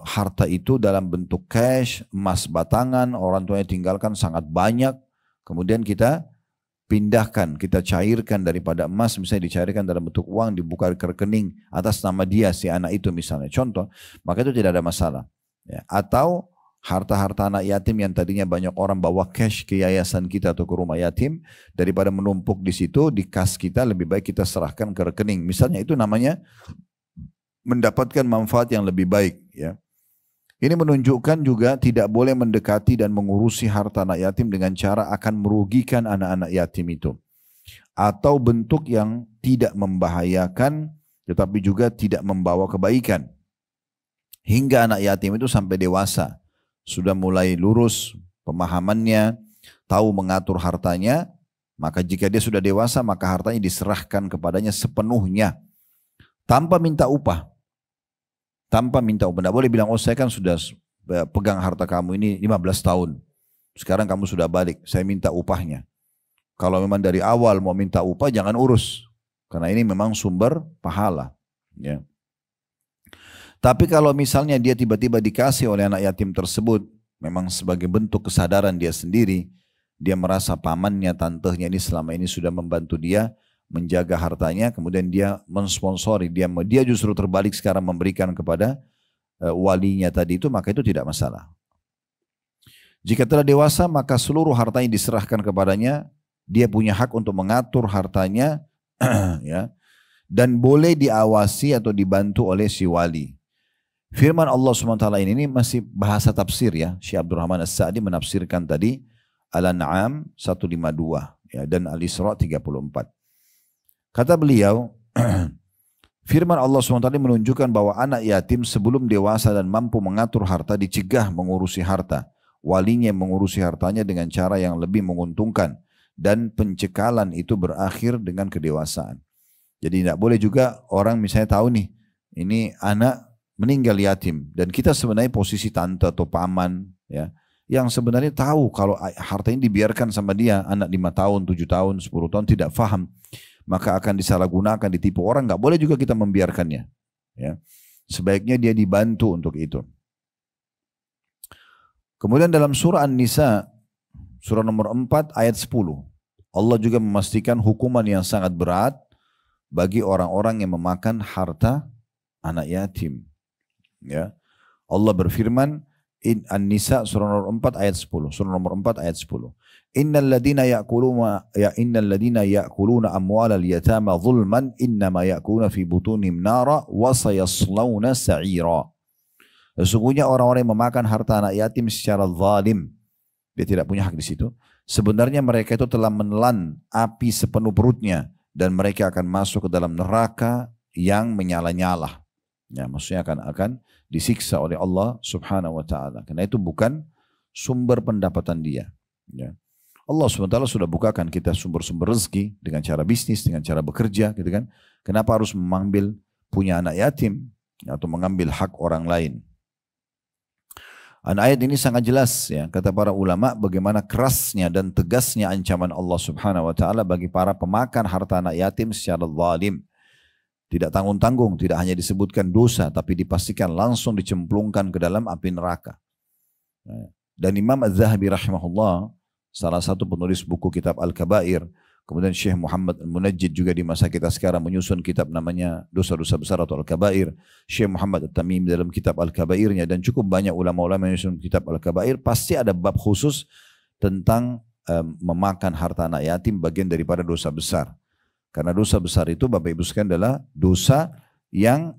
harta itu dalam bentuk cash, emas batangan, orang tuanya tinggalkan sangat banyak. Kemudian kita pindahkan, kita cairkan daripada emas, misalnya dicairkan dalam bentuk uang, dibuka ke rekening atas nama dia, si anak itu misalnya. Contoh, maka itu tidak ada masalah. Ya. Atau harta-harta anak yatim yang tadinya banyak orang bawa cash ke yayasan kita atau ke rumah yatim, daripada menumpuk di situ, di kas kita, lebih baik kita serahkan ke rekening. Misalnya itu namanya mendapatkan manfaat yang lebih baik. Ya. Ini menunjukkan juga tidak boleh mendekati dan mengurusi harta anak yatim dengan cara akan merugikan anak-anak yatim itu. Atau bentuk yang tidak membahayakan tetapi juga tidak membawa kebaikan. Hingga anak yatim itu sampai dewasa. Sudah mulai lurus pemahamannya, tahu mengatur hartanya. Maka jika dia sudah dewasa maka hartanya diserahkan kepadanya sepenuhnya. Tanpa minta upah. Tanpa minta upah. Tidak boleh bilang, oh saya kan sudah pegang harta kamu ini 15 tahun. Sekarang kamu sudah balik, saya minta upahnya. Kalau memang dari awal mau minta upah, jangan urus. Karena ini memang sumber pahala. Ya. Tapi kalau misalnya dia tiba-tiba dikasih oleh anak yatim tersebut, memang sebagai bentuk kesadaran dia sendiri, dia merasa pamannya, tantehnya ini selama ini sudah membantu dia, menjaga hartanya, kemudian dia mensponsori, dia justru terbalik sekarang memberikan kepada walinya tadi itu, maka itu tidak masalah. Jika telah dewasa maka seluruh hartanya diserahkan kepadanya, dia punya hak untuk mengatur hartanya ya, dan boleh diawasi atau dibantu oleh si wali. Firman Allah SWT ini masih bahasa tafsir ya, Syekh Abdul Rahman As-Sa'di menafsirkan tadi Al-An'am 152 ya, dan Al-Isra 34. Kata beliau, firman Allah SWT menunjukkan bahwa anak yatim sebelum dewasa dan mampu mengatur harta dicegah mengurusi harta. Walinya mengurusi hartanya dengan cara yang lebih menguntungkan. Dan pencekalan itu berakhir dengan kedewasaan. Jadi tidak boleh juga orang misalnya tahu nih, ini anak meninggal yatim. Dan kita sebenarnya posisi tante atau paman ya, yang sebenarnya tahu kalau harta ini dibiarkan sama dia, anak 5 tahun, 7 tahun, 10 tahun tidak faham. Maka akan disalahgunakan, ditipu orang, nggak boleh juga kita membiarkannya. Ya. Sebaiknya dia dibantu untuk itu. Kemudian dalam surah An-Nisa, surah nomor 4 ayat 10, Allah juga memastikan hukuman yang sangat berat bagi orang-orang yang memakan harta anak yatim. Ya. Allah berfirman, An-Nisa surah nomor 4 ayat 10, surah nomor 4 ayat 10. Innal ladina ya'kuluna amwalal yatama zulman innama ya'kuluna fi butunihim nara wa sayaslawna sa'ira. Sesungguhnya orang-orang yang memakan harta anak yatim secara zalim, dia tidak punya hak di situ. Sebenarnya mereka itu telah menelan api sepenuh perutnya dan mereka akan masuk ke dalam neraka yang menyala-nyala. Ya, maksudnya akan disiksa oleh Allah Subhanahu wa taala. Karena itu bukan sumber pendapatan dia. Ya. Allah SWT sudah bukakan kita sumber-sumber rezeki dengan cara bisnis, dengan cara bekerja, gitu kan? Kenapa harus mengambil punya anak yatim atau mengambil hak orang lain? Dan ayat ini sangat jelas ya, kata para ulama bagaimana kerasnya dan tegasnya ancaman Allah Subhanahu wa taala bagi para pemakan harta anak yatim secara zalim. Tidak tanggung-tanggung, tidak hanya disebutkan dosa tapi dipastikan langsung dicemplungkan ke dalam api neraka. Dan Imam Az-Zahabi rahimahullah, salah satu penulis buku kitab Al-Kabair, kemudian Syekh Muhammad Al-Munajjid juga di masa kita sekarang menyusun kitab namanya Dosa-Dosa Besar atau Al-Kabair. Syekh Muhammad At-Tamim dalam kitab Al-Kabairnya, dan cukup banyak ulama-ulama yang menyusun kitab Al-Kabair, pasti ada bab khusus tentang memakan harta anak yatim, bagian daripada dosa besar. Karena dosa besar itu Bapak Ibu sekalian adalah dosa yang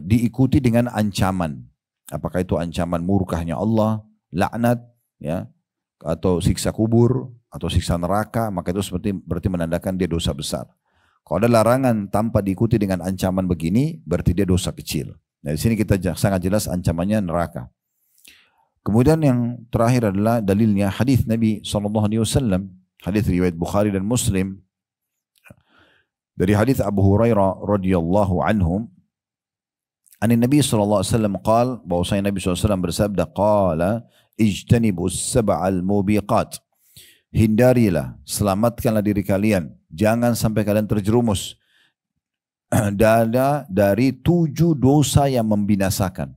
diikuti dengan ancaman. Apakah itu ancaman murkahnya Allah, laknat, ya, atau siksa kubur, atau siksa neraka, maka itu berarti menandakan dia dosa besar. Kalau ada larangan tanpa diikuti dengan ancaman begini, berarti dia dosa kecil. Nah, di sini kita sangat jelas ancamannya neraka. Kemudian yang terakhir adalah dalilnya hadis Nabi SAW, hadis riwayat Bukhari dan Muslim, dari hadis Abu Hurairah radhiyallahu anhu, Ani Nabi SAW qal, bahwasanya Nabi SAW bersabda, qala ijtanibus sab'al mubiqat. Hindarilah, selamatkanlah diri kalian, jangan sampai kalian terjerumus dari 7 dosa yang membinasakan.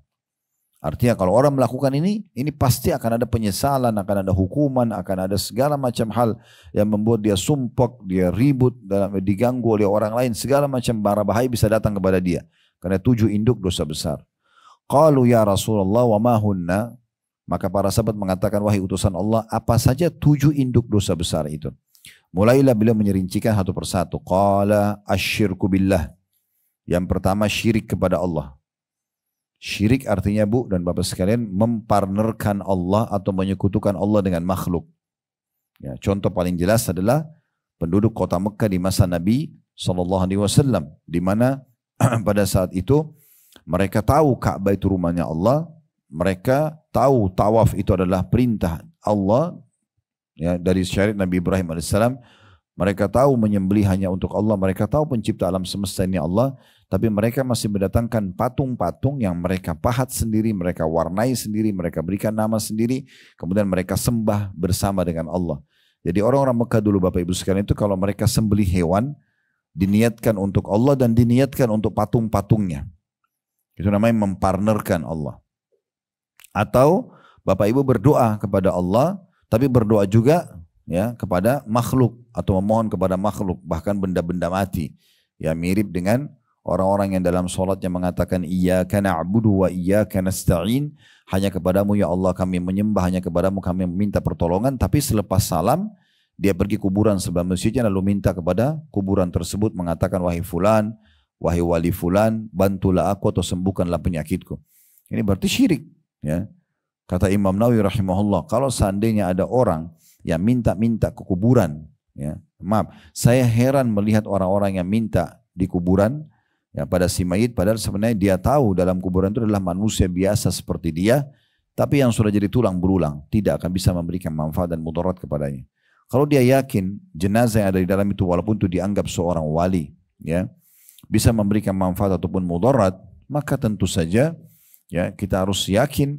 Artinya kalau orang melakukan ini pasti akan ada penyesalan, akan ada hukuman, akan ada segala macam hal yang membuat dia sumpek, dia ribut, diganggu oleh orang lain, segala macam bara bahaya bisa datang kepada dia. Karena 7 induk dosa besar. Qalu ya Rasulullah wa ma hunna? Maka para sahabat mengatakan, wahai utusan Allah, apa saja 7 induk dosa besar itu? Mulailah beliau menyerincikan satu persatu. Qala asyirku billah. Yang pertama syirik kepada Allah. Syirik artinya bu dan bapak sekalian mempartnerkan Allah atau menyekutukan Allah dengan makhluk. Ya, contoh paling jelas adalah penduduk kota Mekah di masa Nabi SAW, di mana pada saat itu mereka tahu Ka'bah itu rumahnya Allah, mereka tahu tawaf itu adalah perintah Allah, ya, dari syariat Nabi Ibrahim alaihissalam. Mereka tahu menyembelih hanya untuk Allah, mereka tahu pencipta alam semesta ini Allah, tapi mereka masih mendatangkan patung-patung yang mereka pahat sendiri, mereka warnai sendiri, mereka berikan nama sendiri, kemudian mereka sembah bersama dengan Allah. Jadi orang-orang Mekah dulu Bapak Ibu sekalian itu kalau mereka sembelih hewan, diniatkan untuk Allah dan diniatkan untuk patung-patungnya. Itu namanya mempartnerkan Allah. Atau Bapak Ibu berdoa kepada Allah, tapi berdoa juga ya kepada makhluk atau memohon kepada makhluk, bahkan benda-benda mati. Ya mirip dengan orang-orang yang dalam sholatnya mengatakan iyyaka na'budu wa iyyaka nasta'in, hanya kepadamu ya Allah kami menyembah, hanya kepadamu kami meminta pertolongan. Tapi selepas salam dia pergi kuburan sebelah masjidnya lalu minta kepada kuburan tersebut mengatakan wahai fulan, wahai wali fulan, bantulah aku atau sembuhkanlah penyakitku. Ini berarti syirik. Ya. Kata Imam Nawawi rahimahullah, kalau seandainya ada orang yang minta-minta ke kuburan, ya, maaf, saya heran melihat orang-orang yang minta di kuburan ya, pada si mayit, padahal sebenarnya dia tahu dalam kuburan itu adalah manusia biasa seperti dia, tapi yang sudah jadi tulang berulang, tidak akan bisa memberikan manfaat dan mudarat kepadanya. Kalau dia yakin jenazah yang ada di dalam itu walaupun itu dianggap seorang wali, ya, bisa memberikan manfaat ataupun mudarat, maka tentu saja ya kita harus yakin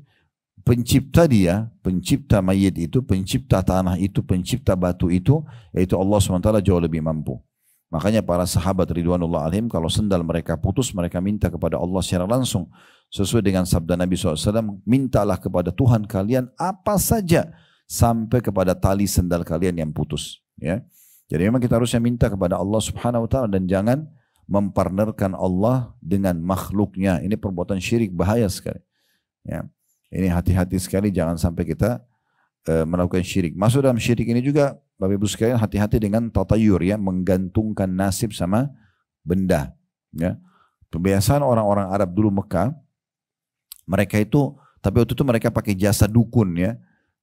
pencipta dia, pencipta mayit itu, pencipta tanah itu, pencipta batu itu, yaitu Allah SWT jauh lebih mampu. Makanya para sahabat ridwanullah alaihim kalau sendal mereka putus, mereka minta kepada Allah secara langsung. Sesuai dengan sabda Nabi SAW, mintalah kepada Tuhan kalian apa saja sampai kepada tali sendal kalian yang putus. Ya. Jadi memang kita harusnya minta kepada Allah Subhanahu Wa Taala dan jangan mempartnerkan Allah dengan makhluknya. Ini perbuatan syirik bahaya sekali. Ya. Ini hati-hati sekali jangan sampai kita melakukan syirik. Masuk dalam syirik ini juga Bapak Ibu sekalian hati-hati dengan tatayur ya, menggantungkan nasib sama benda. Ya. Kebiasaan orang-orang Arab dulu Mekah, mereka itu, tapi waktu itu mereka pakai jasa dukun ya.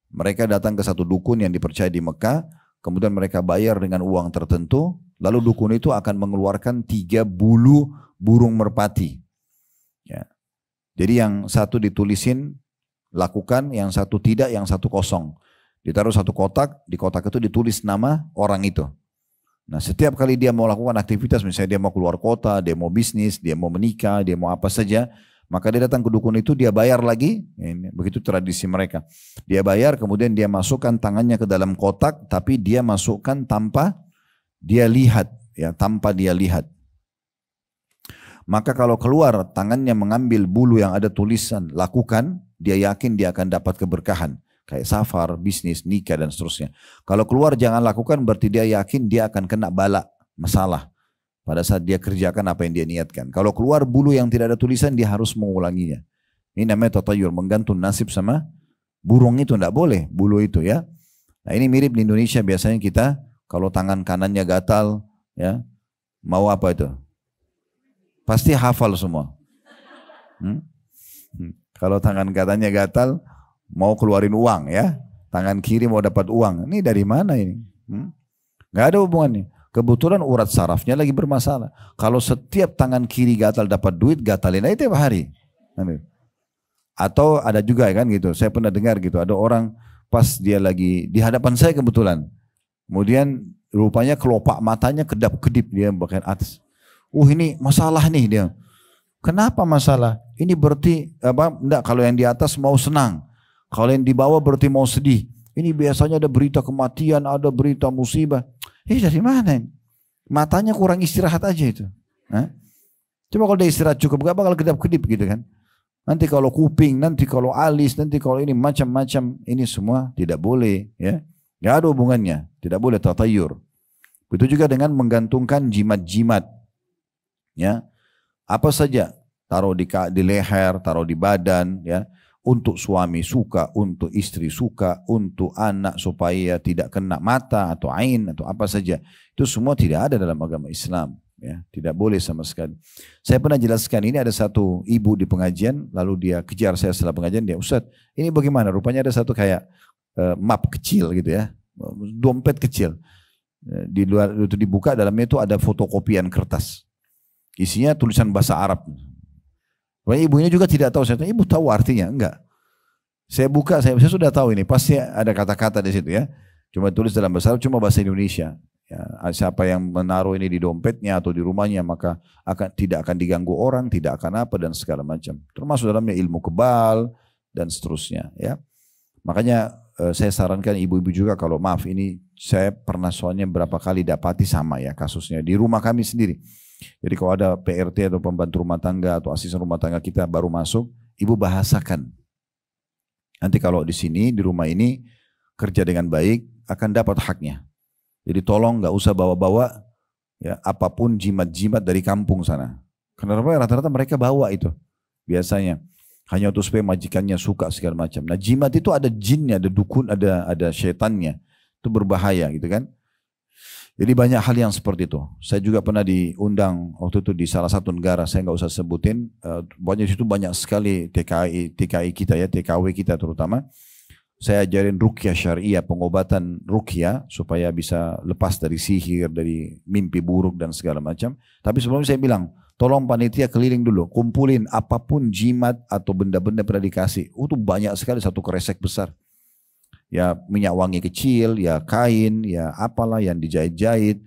Mereka datang ke satu dukun yang dipercaya di Mekah, kemudian mereka bayar dengan uang tertentu, lalu dukun itu akan mengeluarkan 3 bulu burung merpati. Ya. Jadi yang satu ditulisin lakukan, yang satu tidak, yang satu kosong. Ditaruh satu kotak, di kotak itu ditulis nama orang itu. Nah setiap kali dia mau lakukan aktivitas, misalnya dia mau keluar kota, dia mau bisnis, dia mau menikah, dia mau apa saja, maka dia datang ke dukun itu, dia bayar lagi, ini, begitu tradisi mereka. Dia bayar, kemudian dia masukkan tangannya ke dalam kotak, tapi dia masukkan tanpa dia lihat, ya tanpa dia lihat. Maka kalau keluar tangannya mengambil bulu yang ada tulisan lakukan, dia yakin dia akan dapat keberkahan. Kayak safar, bisnis, nikah dan seterusnya. Kalau keluar jangan lakukan berarti dia yakin dia akan kena bala, masalah. Pada saat dia kerjakan apa yang dia niatkan. Kalau keluar bulu yang tidak ada tulisan dia harus mengulanginya. Ini namanya tatayur, menggantung nasib sama burung itu. Tidak boleh bulu itu ya. Nah ini mirip di Indonesia biasanya kita kalau tangan kanannya gatal ya, mau apa itu? Pasti hafal semua. Kalau tangan kanannya gatal, mau keluarin uang ya. Tangan kiri mau dapat uang. Ini dari mana ini? Gak ada hubungannya. Kebetulan urat sarafnya lagi bermasalah. Kalau setiap tangan kiri gatal dapat duit, gatalin aja tiap hari. Atau ada juga kan gitu. Saya pernah dengar gitu. Ada orang pas dia lagi di hadapan saya kebetulan. Kemudian rupanya kelopak matanya kedap-kedip dia bahkan atas. Ini masalah nih dia. Kenapa masalah? Ini berarti apa? Enggak, kalau yang di atas mau senang. Kalau yang di bawah berarti mau sedih. Ini biasanya ada berita kematian, ada berita musibah. Dari mana ini? Matanya kurang istirahat aja itu. Hah? Coba kalau dia istirahat cukup, gak bakal kedap-kedip gitu kan. Nanti kalau kuping, nanti kalau alis, nanti kalau ini macam-macam, ini semua tidak boleh ya. Gak ada hubungannya, tidak boleh tatayur. Begitu juga dengan menggantungkan jimat-jimat. Ya, apa saja, taruh di leher, taruh di badan, ya. Untuk suami suka, untuk istri suka, untuk anak supaya tidak kena mata atau ain atau apa saja. Itu semua tidak ada dalam agama Islam. Ya, tidak boleh sama sekali. Saya pernah jelaskan, ini ada satu ibu di pengajian, lalu dia kejar saya setelah pengajian, dia, Ustaz, ini bagaimana? Rupanya ada satu kayak map kecil gitu ya, dompet kecil. Di luar itu dibuka, dalamnya itu ada fotokopian kertas. Isinya tulisan bahasa Arab. Pokoknya ibunya juga tidak tahu. Saya tanya, ibu tahu artinya? Enggak. Saya buka, saya sudah tahu ini, pasti ada kata-kata di situ ya. Cuma tulis dalam bahasa Arab, cuma bahasa Indonesia. Ya, siapa yang menaruh ini di dompetnya atau di rumahnya maka tidak akan diganggu orang, tidak akan apa dan segala macam. Termasuk dalamnya ilmu kebal dan seterusnya. Ya, makanya saya sarankan ibu-ibu juga kalau maaf ini saya pernah soalnya berapa kali dapati sama ya kasusnya di rumah kami sendiri. Jadi kalau ada PRT atau pembantu rumah tangga atau asisten rumah tangga kita baru masuk, ibu bahasakan. Nanti kalau di sini di rumah ini kerja dengan baik akan dapat haknya. Jadi tolong nggak usah bawa-bawa ya apapun jimat-jimat dari kampung sana. Kenapa? Rata-rata mereka bawa itu biasanya hanya untuk supaya majikannya suka segala macam. Nah jimat itu ada jinnya, ada dukun, ada syaitannya. Itu berbahaya gitu kan. Jadi banyak hal yang seperti itu. Saya juga pernah diundang waktu itu di salah satu negara, saya nggak usah sebutin. Banyak situ banyak sekali TKI kita ya, TKW kita terutama. Saya ajarin ruqyah syariah, pengobatan ruqyah supaya bisa lepas dari sihir, dari mimpi buruk dan segala macam. Tapi sebelumnya saya bilang, tolong panitia keliling dulu, kumpulin apapun jimat atau benda-benda pernah dikasih. Itu banyak sekali, satu kresek besar. Ya minyak wangi kecil, ya kain, ya apalah yang dijahit-jahit,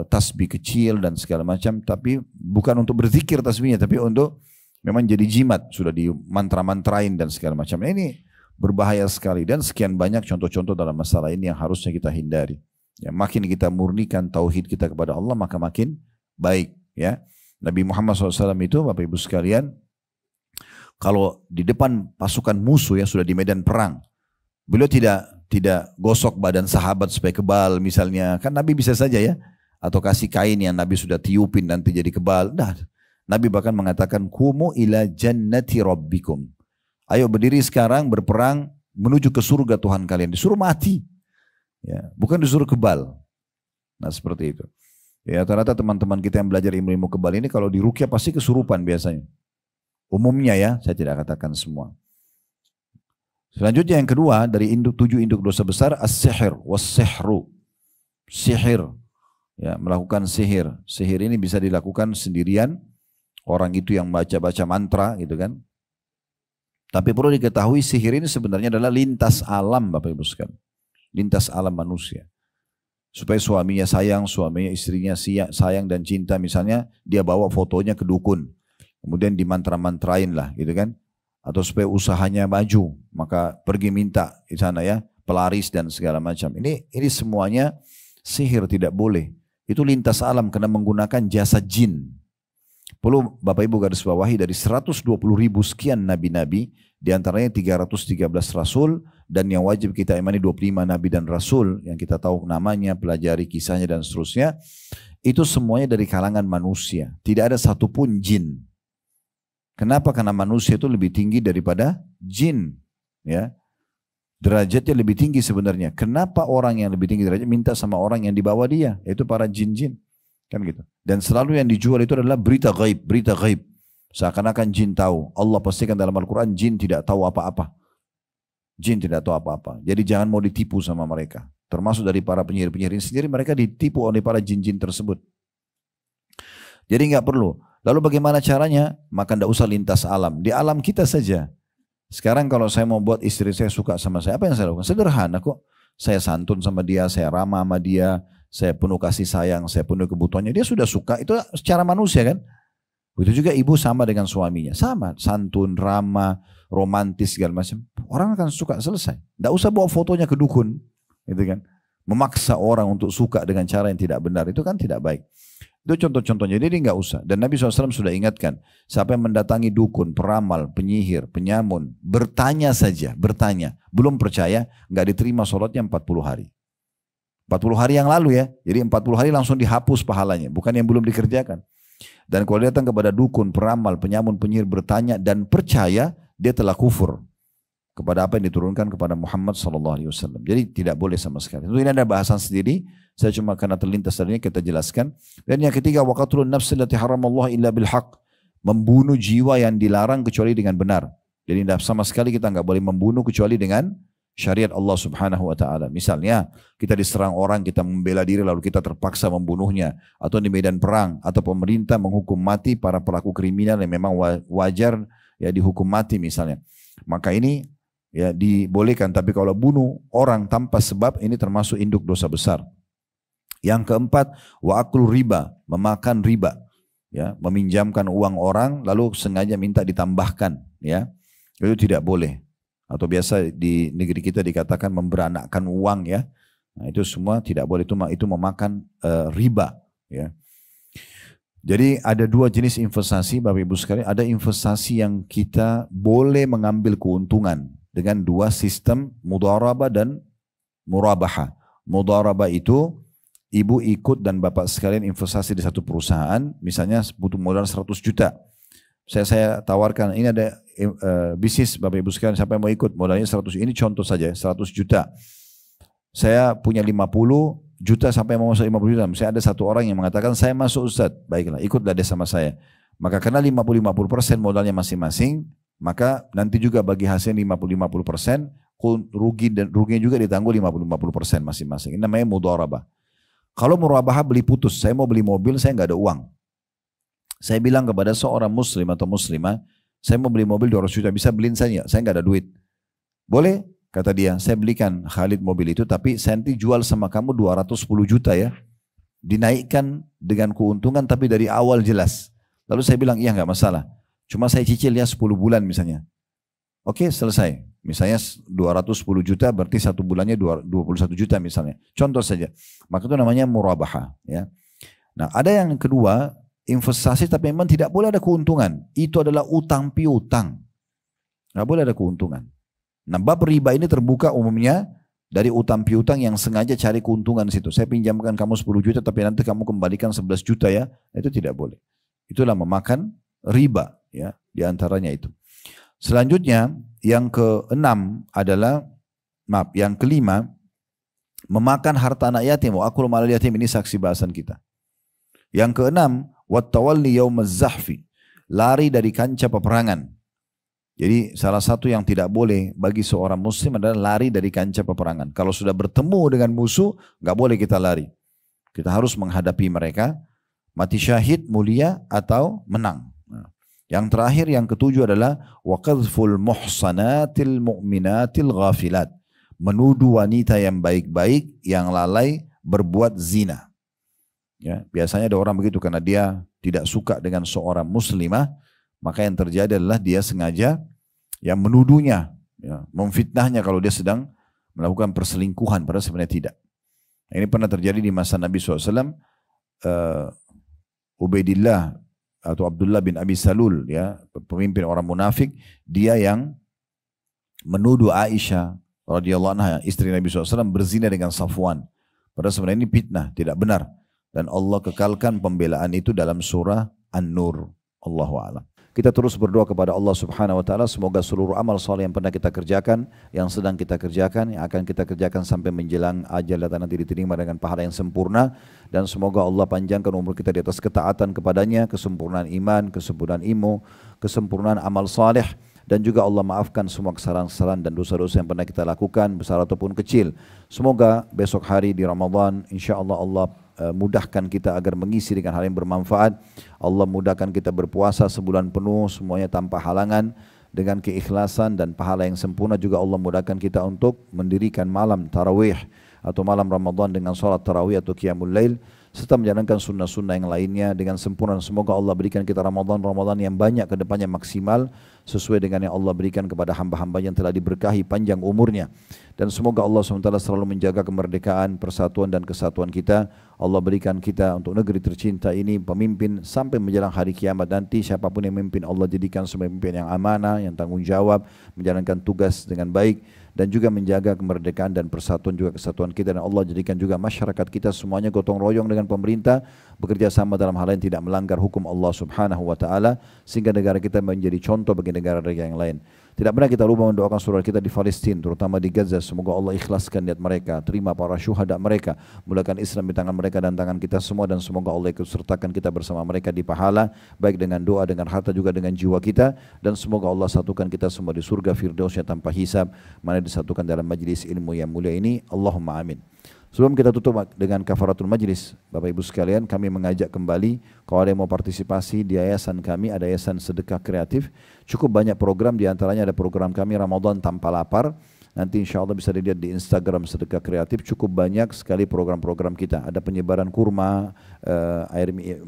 tasbih kecil dan segala macam. Tapi bukan untuk berzikir tasbihnya, tapi untuk memang jadi jimat, sudah di mantra-mantrain dan segala macam. Nah, ini berbahaya sekali dan sekian banyak contoh-contoh dalam masalah ini yang harusnya kita hindari. Ya, makin kita murnikan tauhid kita kepada Allah maka makin baik. Ya, Nabi Muhammad SAW itu Bapak Ibu sekalian, kalau di depan pasukan musuh yang sudah di medan perang, beliau tidak gosok badan sahabat supaya kebal misalnya, kan Nabi bisa saja ya, atau kasih kain yang Nabi sudah tiupin nanti jadi kebal. Nah, Nabi bahkan mengatakan kumu ila jannati rabbikum. Ayo berdiri sekarang berperang menuju ke surga Tuhan kalian. Disuruh mati. Ya, bukan disuruh kebal. Nah seperti itu. Ya rata-rata teman-teman kita yang belajar ilmu-ilmu kebal ini kalau di ruqyah pasti kesurupan biasanya. Umumnya ya, saya tidak katakan semua. Selanjutnya yang kedua dari 7 induk dosa besar as-sihir was-sihru. Sihir. Ya, melakukan sihir. Sihir ini bisa dilakukan sendirian. Orang itu yang baca-baca mantra gitu kan. Tapi perlu diketahui sihir ini sebenarnya adalah lintas alam Bapak Ibu sekalian. Lintas alam manusia. Supaya suaminya sayang, suaminya istrinya sayang dan cinta. Misalnya dia bawa fotonya ke dukun. Kemudian dimantra-mantrain lah gitu kan. Atau supaya usahanya maju. Maka pergi minta di sana ya. Pelaris dan segala macam. Ini semuanya sihir, tidak boleh. Itu lintas alam karena menggunakan jasa jin. Perlu Bapak Ibu garis bawahi dari 120.000 sekian nabi-nabi, diantaranya 313 rasul, dan yang wajib kita imani 25 nabi dan rasul, yang kita tahu namanya, pelajari kisahnya dan seterusnya, itu semuanya dari kalangan manusia. Tidak ada satupun jin. Kenapa? Karena manusia itu lebih tinggi daripada jin. Ya, derajatnya lebih tinggi sebenarnya. Kenapa orang yang lebih tinggi derajat minta sama orang yang di bawah dia, yaitu para jin-jin? Kan gitu. Dan selalu yang dijual itu adalah berita gaib, berita gaib. Seakan-akan jin tahu. Allah pastikan dalam Al-Quran jin tidak tahu apa-apa. Jin tidak tahu apa-apa. Jadi jangan mau ditipu sama mereka. Termasuk dari para penyihir-penyihir ini sendiri, mereka ditipu oleh para jin-jin tersebut. Jadi nggak perlu. Lalu bagaimana caranya? Maka tidak usah lintas alam. Di alam kita saja. Sekarang kalau saya mau buat istri saya suka sama saya, apa yang saya lakukan? Sederhana kok. Saya santun sama dia, saya ramah sama dia, saya penuh kasih sayang, saya penuh kebutuhannya. Dia sudah suka, itu secara manusia kan. Begitu juga ibu sama dengan suaminya. Sama, santun, ramah, romantis, segala macam. Orang akan suka, selesai. Tidak usah bawa fotonya ke dukun. Gitu kan. Memaksa orang untuk suka dengan cara yang tidak benar. Itu kan tidak baik. Itu contoh-contohnya. Jadi nggak usah. Dan Nabi SAW sudah ingatkan. Siapa yang mendatangi dukun, peramal, penyihir, penyamun. Bertanya saja. Bertanya. Belum percaya. Nggak diterima sholatnya 40 hari. 40 hari yang lalu ya. Jadi 40 hari langsung dihapus pahalanya. Bukan yang belum dikerjakan. Dan kalau datang kepada dukun, peramal, penyamun, penyihir bertanya dan percaya, dia telah kufur kepada apa yang diturunkan kepada Muhammad SAW. Jadi tidak boleh sama sekali. Tentu ini ada bahasan sendiri. Saya cuma karena terlintas tadinya kita jelaskan. Dan yang ketiga, waqatlun nafsi allati haramallahu illa bilhaq. Membunuh jiwa yang dilarang kecuali dengan benar. Jadi sama sekali kita nggak boleh membunuh kecuali dengan syariat Allah Subhanahu wa taala. Misalnya kita diserang orang, kita membela diri lalu kita terpaksa membunuhnya, atau di medan perang, atau pemerintah menghukum mati para pelaku kriminal yang memang wajar ya dihukum mati misalnya. Maka ini ya dibolehkan, tapi kalau bunuh orang tanpa sebab ini termasuk induk dosa besar. Yang keempat, wa aklu riba, memakan riba. Ya, meminjamkan uang orang lalu sengaja minta ditambahkan, ya. Itu tidak boleh. Atau biasa di negeri kita dikatakan memberanakkan uang ya. Nah, itu semua tidak boleh, itu memakan riba ya. Jadi ada dua jenis investasi Bapak Ibu sekalian. Ada investasi yang kita boleh mengambil keuntungan dengan dua sistem, mudharabah dan murabaha. Mudharabah itu ibu ikut dan bapak sekalian investasi di satu perusahaan, misalnya butuh modal 100 juta. Saya tawarkan, ini ada bisnis Bapak Ibu sekalian, siapa yang mau ikut, modalnya 100, ini contoh saja 100 juta. Saya punya 50 juta sampai mau masuk 50 juta. Misalnya ada satu orang yang mengatakan saya masuk Ustaz, baiklah ikutlah dia sama saya. Maka karena 50-50% modalnya masing-masing, maka nanti juga bagi hasil 50-50%, ruginya juga ditanggung 50-50% masing-masing. Ini namanya mudharabah. Kalau murabahah beli putus, saya mau beli mobil, saya nggak ada uang. Saya bilang kepada seorang muslim atau muslimah, saya mau beli mobil 200 juta, bisa beliin saya nggak ada duit. Boleh, kata dia, saya belikan Khalid mobil itu, tapi saya nanti jual sama kamu 210 juta ya. Dinaikkan dengan keuntungan, tapi dari awal jelas. Lalu saya bilang, iya nggak masalah. Cuma saya cicil ya 10 bulan misalnya. Oke, selesai. Misalnya 210 juta, berarti satu bulannya 21 juta misalnya. Contoh saja. Maka itu namanya murabahah. Ya. Nah, ada yang kedua, investasi tapi memang tidak boleh ada keuntungan. Itu adalah utang piutang. Nggak boleh ada keuntungan. Nah, bab riba ini terbuka umumnya dari utang piutang yang sengaja cari keuntungan di situ. Saya pinjamkan kamu 10 juta tapi nanti kamu kembalikan 11 juta ya. Itu tidak boleh. Itulah memakan riba ya, di antaranya itu. Selanjutnya yang keenam adalah, yang kelima, memakan harta anak yatim. Wa akulu malal yatim, ini saksi bahasan kita. Yang keenam, wattawalli yaumaz zahfi, lari dari kancah peperangan. Jadi salah satu yang tidak boleh bagi seorang muslim adalah lari dari kancah peperangan. Kalau sudah bertemu dengan musuh, nggak boleh kita lari. Kita harus menghadapi mereka, mati syahid, mulia atau menang. Yang terakhir, yang ketujuh adalah waqadhful muhsanatil mu'minatil ghafilat, menuduh wanita yang baik-baik yang lalai berbuat zina. Ya, biasanya ada orang begitu karena dia tidak suka dengan seorang muslimah, maka yang terjadi adalah dia sengaja yang menuduhnya, ya, memfitnahnya kalau dia sedang melakukan perselingkuhan, padahal sebenarnya tidak. Ini pernah terjadi di masa Nabi SAW. Ubaidillah atau Abdullah bin Abi Salul, ya, pemimpin orang munafik, dia yang menuduh Aisyah radhiyallahu anha, istri Nabi SAW, berzina dengan Safwan. Padahal sebenarnya ini fitnah, tidak benar. Dan Allah kekalkan pembelaan itu dalam surah An-Nur. Allahu a'lam. Kita terus berdoa kepada Allah Subhanahu wa taala, semoga seluruh amal saleh yang pernah kita kerjakan, yang sedang kita kerjakan, yang akan kita kerjakan sampai menjelang ajal datang nanti diterima dengan pahala yang sempurna, dan semoga Allah panjangkan umur kita di atas ketaatan kepadanya, kesempurnaan iman, kesempurnaan ilmu, kesempurnaan amal saleh, dan juga Allah maafkan semua kesalahan-kesalahan dan dosa-dosa yang pernah kita lakukan, besar ataupun kecil. Semoga besok hari di Ramadan, insyaAllah Allah mudahkan kita agar mengisi dengan hal yang bermanfaat. Allah mudahkan kita berpuasa sebulan penuh semuanya tanpa halangan, dengan keikhlasan dan pahala yang sempurna. Juga Allah mudahkan kita untuk mendirikan malam tarawih atau malam Ramadan dengan salat tarawih atau qiyamul lail. serta menjalankan sunnah-sunnah yang lainnya dengan sempurna. Semoga Allah berikan kita Ramadan yang banyak ke depannya, maksimal sesuai dengan yang Allah berikan kepada hamba-hamba yang telah diberkahi panjang umurnya. Dan semoga Allah SWT selalu menjaga kemerdekaan, persatuan dan kesatuan kita. Allah berikan kita untuk negeri tercinta ini pemimpin sampai menjelang hari kiamat nanti. Siapapun yang memimpin, Allah jadikan sebagai pemimpin yang amanah, yang tanggung jawab, menjalankan tugas dengan baik, dan juga menjaga kemerdekaan dan persatuan juga kesatuan kita. Dan Allah jadikan juga masyarakat kita semuanya gotong royong dengan pemerintah, bekerja sama dalam hal yang tidak melanggar hukum Allah Subhanahu wa taala, sehingga negara kita menjadi contoh bagi negara-negara yang lain. Tidak pernah kita lupa mendoakan saudara kita di Palestina, terutama di Gaza. Semoga Allah ikhlaskan niat mereka, terima para syuhada mereka, mulakan Islam di tangan mereka dan tangan kita semua, dan semoga Allah ikut sertakan kita bersama mereka di pahala, baik dengan doa, dengan harta, juga dengan jiwa kita. Dan semoga Allah satukan kita semua di surga Firdausnya tanpa hisab, mana disatukan dalam majlis ilmu yang mulia ini. Allahumma amin. Sebelum kita tutup dengan kafaratul majlis, Bapak Ibu sekalian, kami mengajak kembali, kalau ada yang mau partisipasi di yayasan kami, ada yayasan sedekah kreatif, cukup banyak program, diantaranya ada program kami Ramadan Tanpa Lapar. Nanti insya Allah bisa dilihat di Instagram sedekah kreatif, cukup banyak sekali program-program kita. Ada penyebaran kurma,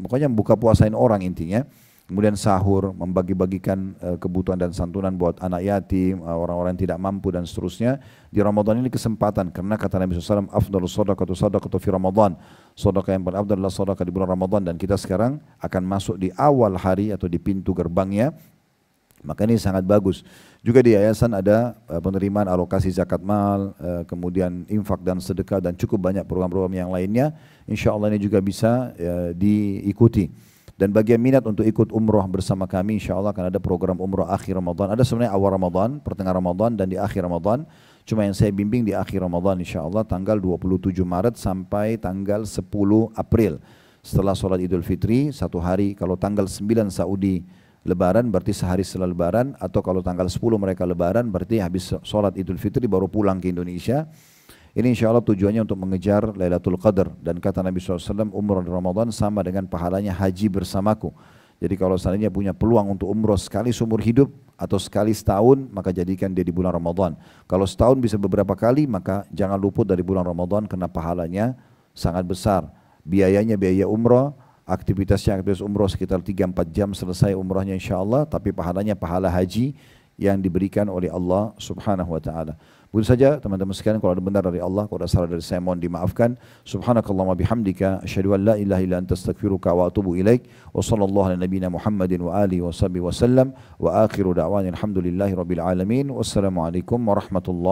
pokoknya buka puasain orang intinya. Kemudian sahur, membagi-bagikan kebutuhan dan santunan buat anak yatim, orang-orang yang tidak mampu dan seterusnya. Di Ramadan ini kesempatan, karena kata Nabi SAW, afdalus sadaqatu sadaqatu fi Ramadan. Sedekah yang paling afdal adalah sedekah di bulan Ramadan, dan kita sekarang akan masuk di awal hari atau di pintu gerbangnya. Maka ini sangat bagus. Juga di yayasan ada penerimaan alokasi zakat mal, kemudian infak dan sedekah, dan cukup banyak program-program yang lainnya. Insya Allah ini juga bisa diikuti. Dan bagi yang minat untuk ikut umroh bersama kami, insya Allah akan ada program umroh akhir Ramadan. Ada sebenarnya awal Ramadan, pertengahan Ramadan, dan di akhir Ramadan. Cuma yang saya bimbing di akhir Ramadan, insya Allah tanggal 27 Maret sampai tanggal 10 April. Setelah sholat Idul Fitri, satu hari. Kalau tanggal 9 Saudi Lebaran, berarti sehari setelah Lebaran. Atau kalau tanggal 10 mereka Lebaran, berarti habis sholat Idul Fitri baru pulang ke Indonesia. Ini insya Allah tujuannya untuk mengejar Lailatul Qadar. Dan kata Nabi SAW, umrah di Ramadan sama dengan pahalanya haji bersamaku. Jadi kalau seandainya punya peluang untuk umrah sekali seumur hidup atau sekali setahun, maka jadikan dia di bulan Ramadan. Kalau setahun bisa beberapa kali, maka jangan luput dari bulan Ramadan karena pahalanya sangat besar. Biayanya biaya umrah, aktivitas umrah sekitar 3-4 jam selesai umrahnya insya Allah, tapi pahalanya pahala haji yang diberikan oleh Allah Subhanahu wa taala. Begitu saja teman-teman sekalian, kalau ada benar dari Allah, kalau ada salah dari saya mohon dimaafkan. Subhanakallahumma bihamdika asyhadu an la ilaha illa anta astaghfiruka wa atubu ilaik. Wa sallallahu ala nabiyyina Muhammadin wa alihi wa sahbihi wa sallam. Wa akhiru da'wana alhamdulillahi rabbil alamin. Wassalamualaikum warahmatullahi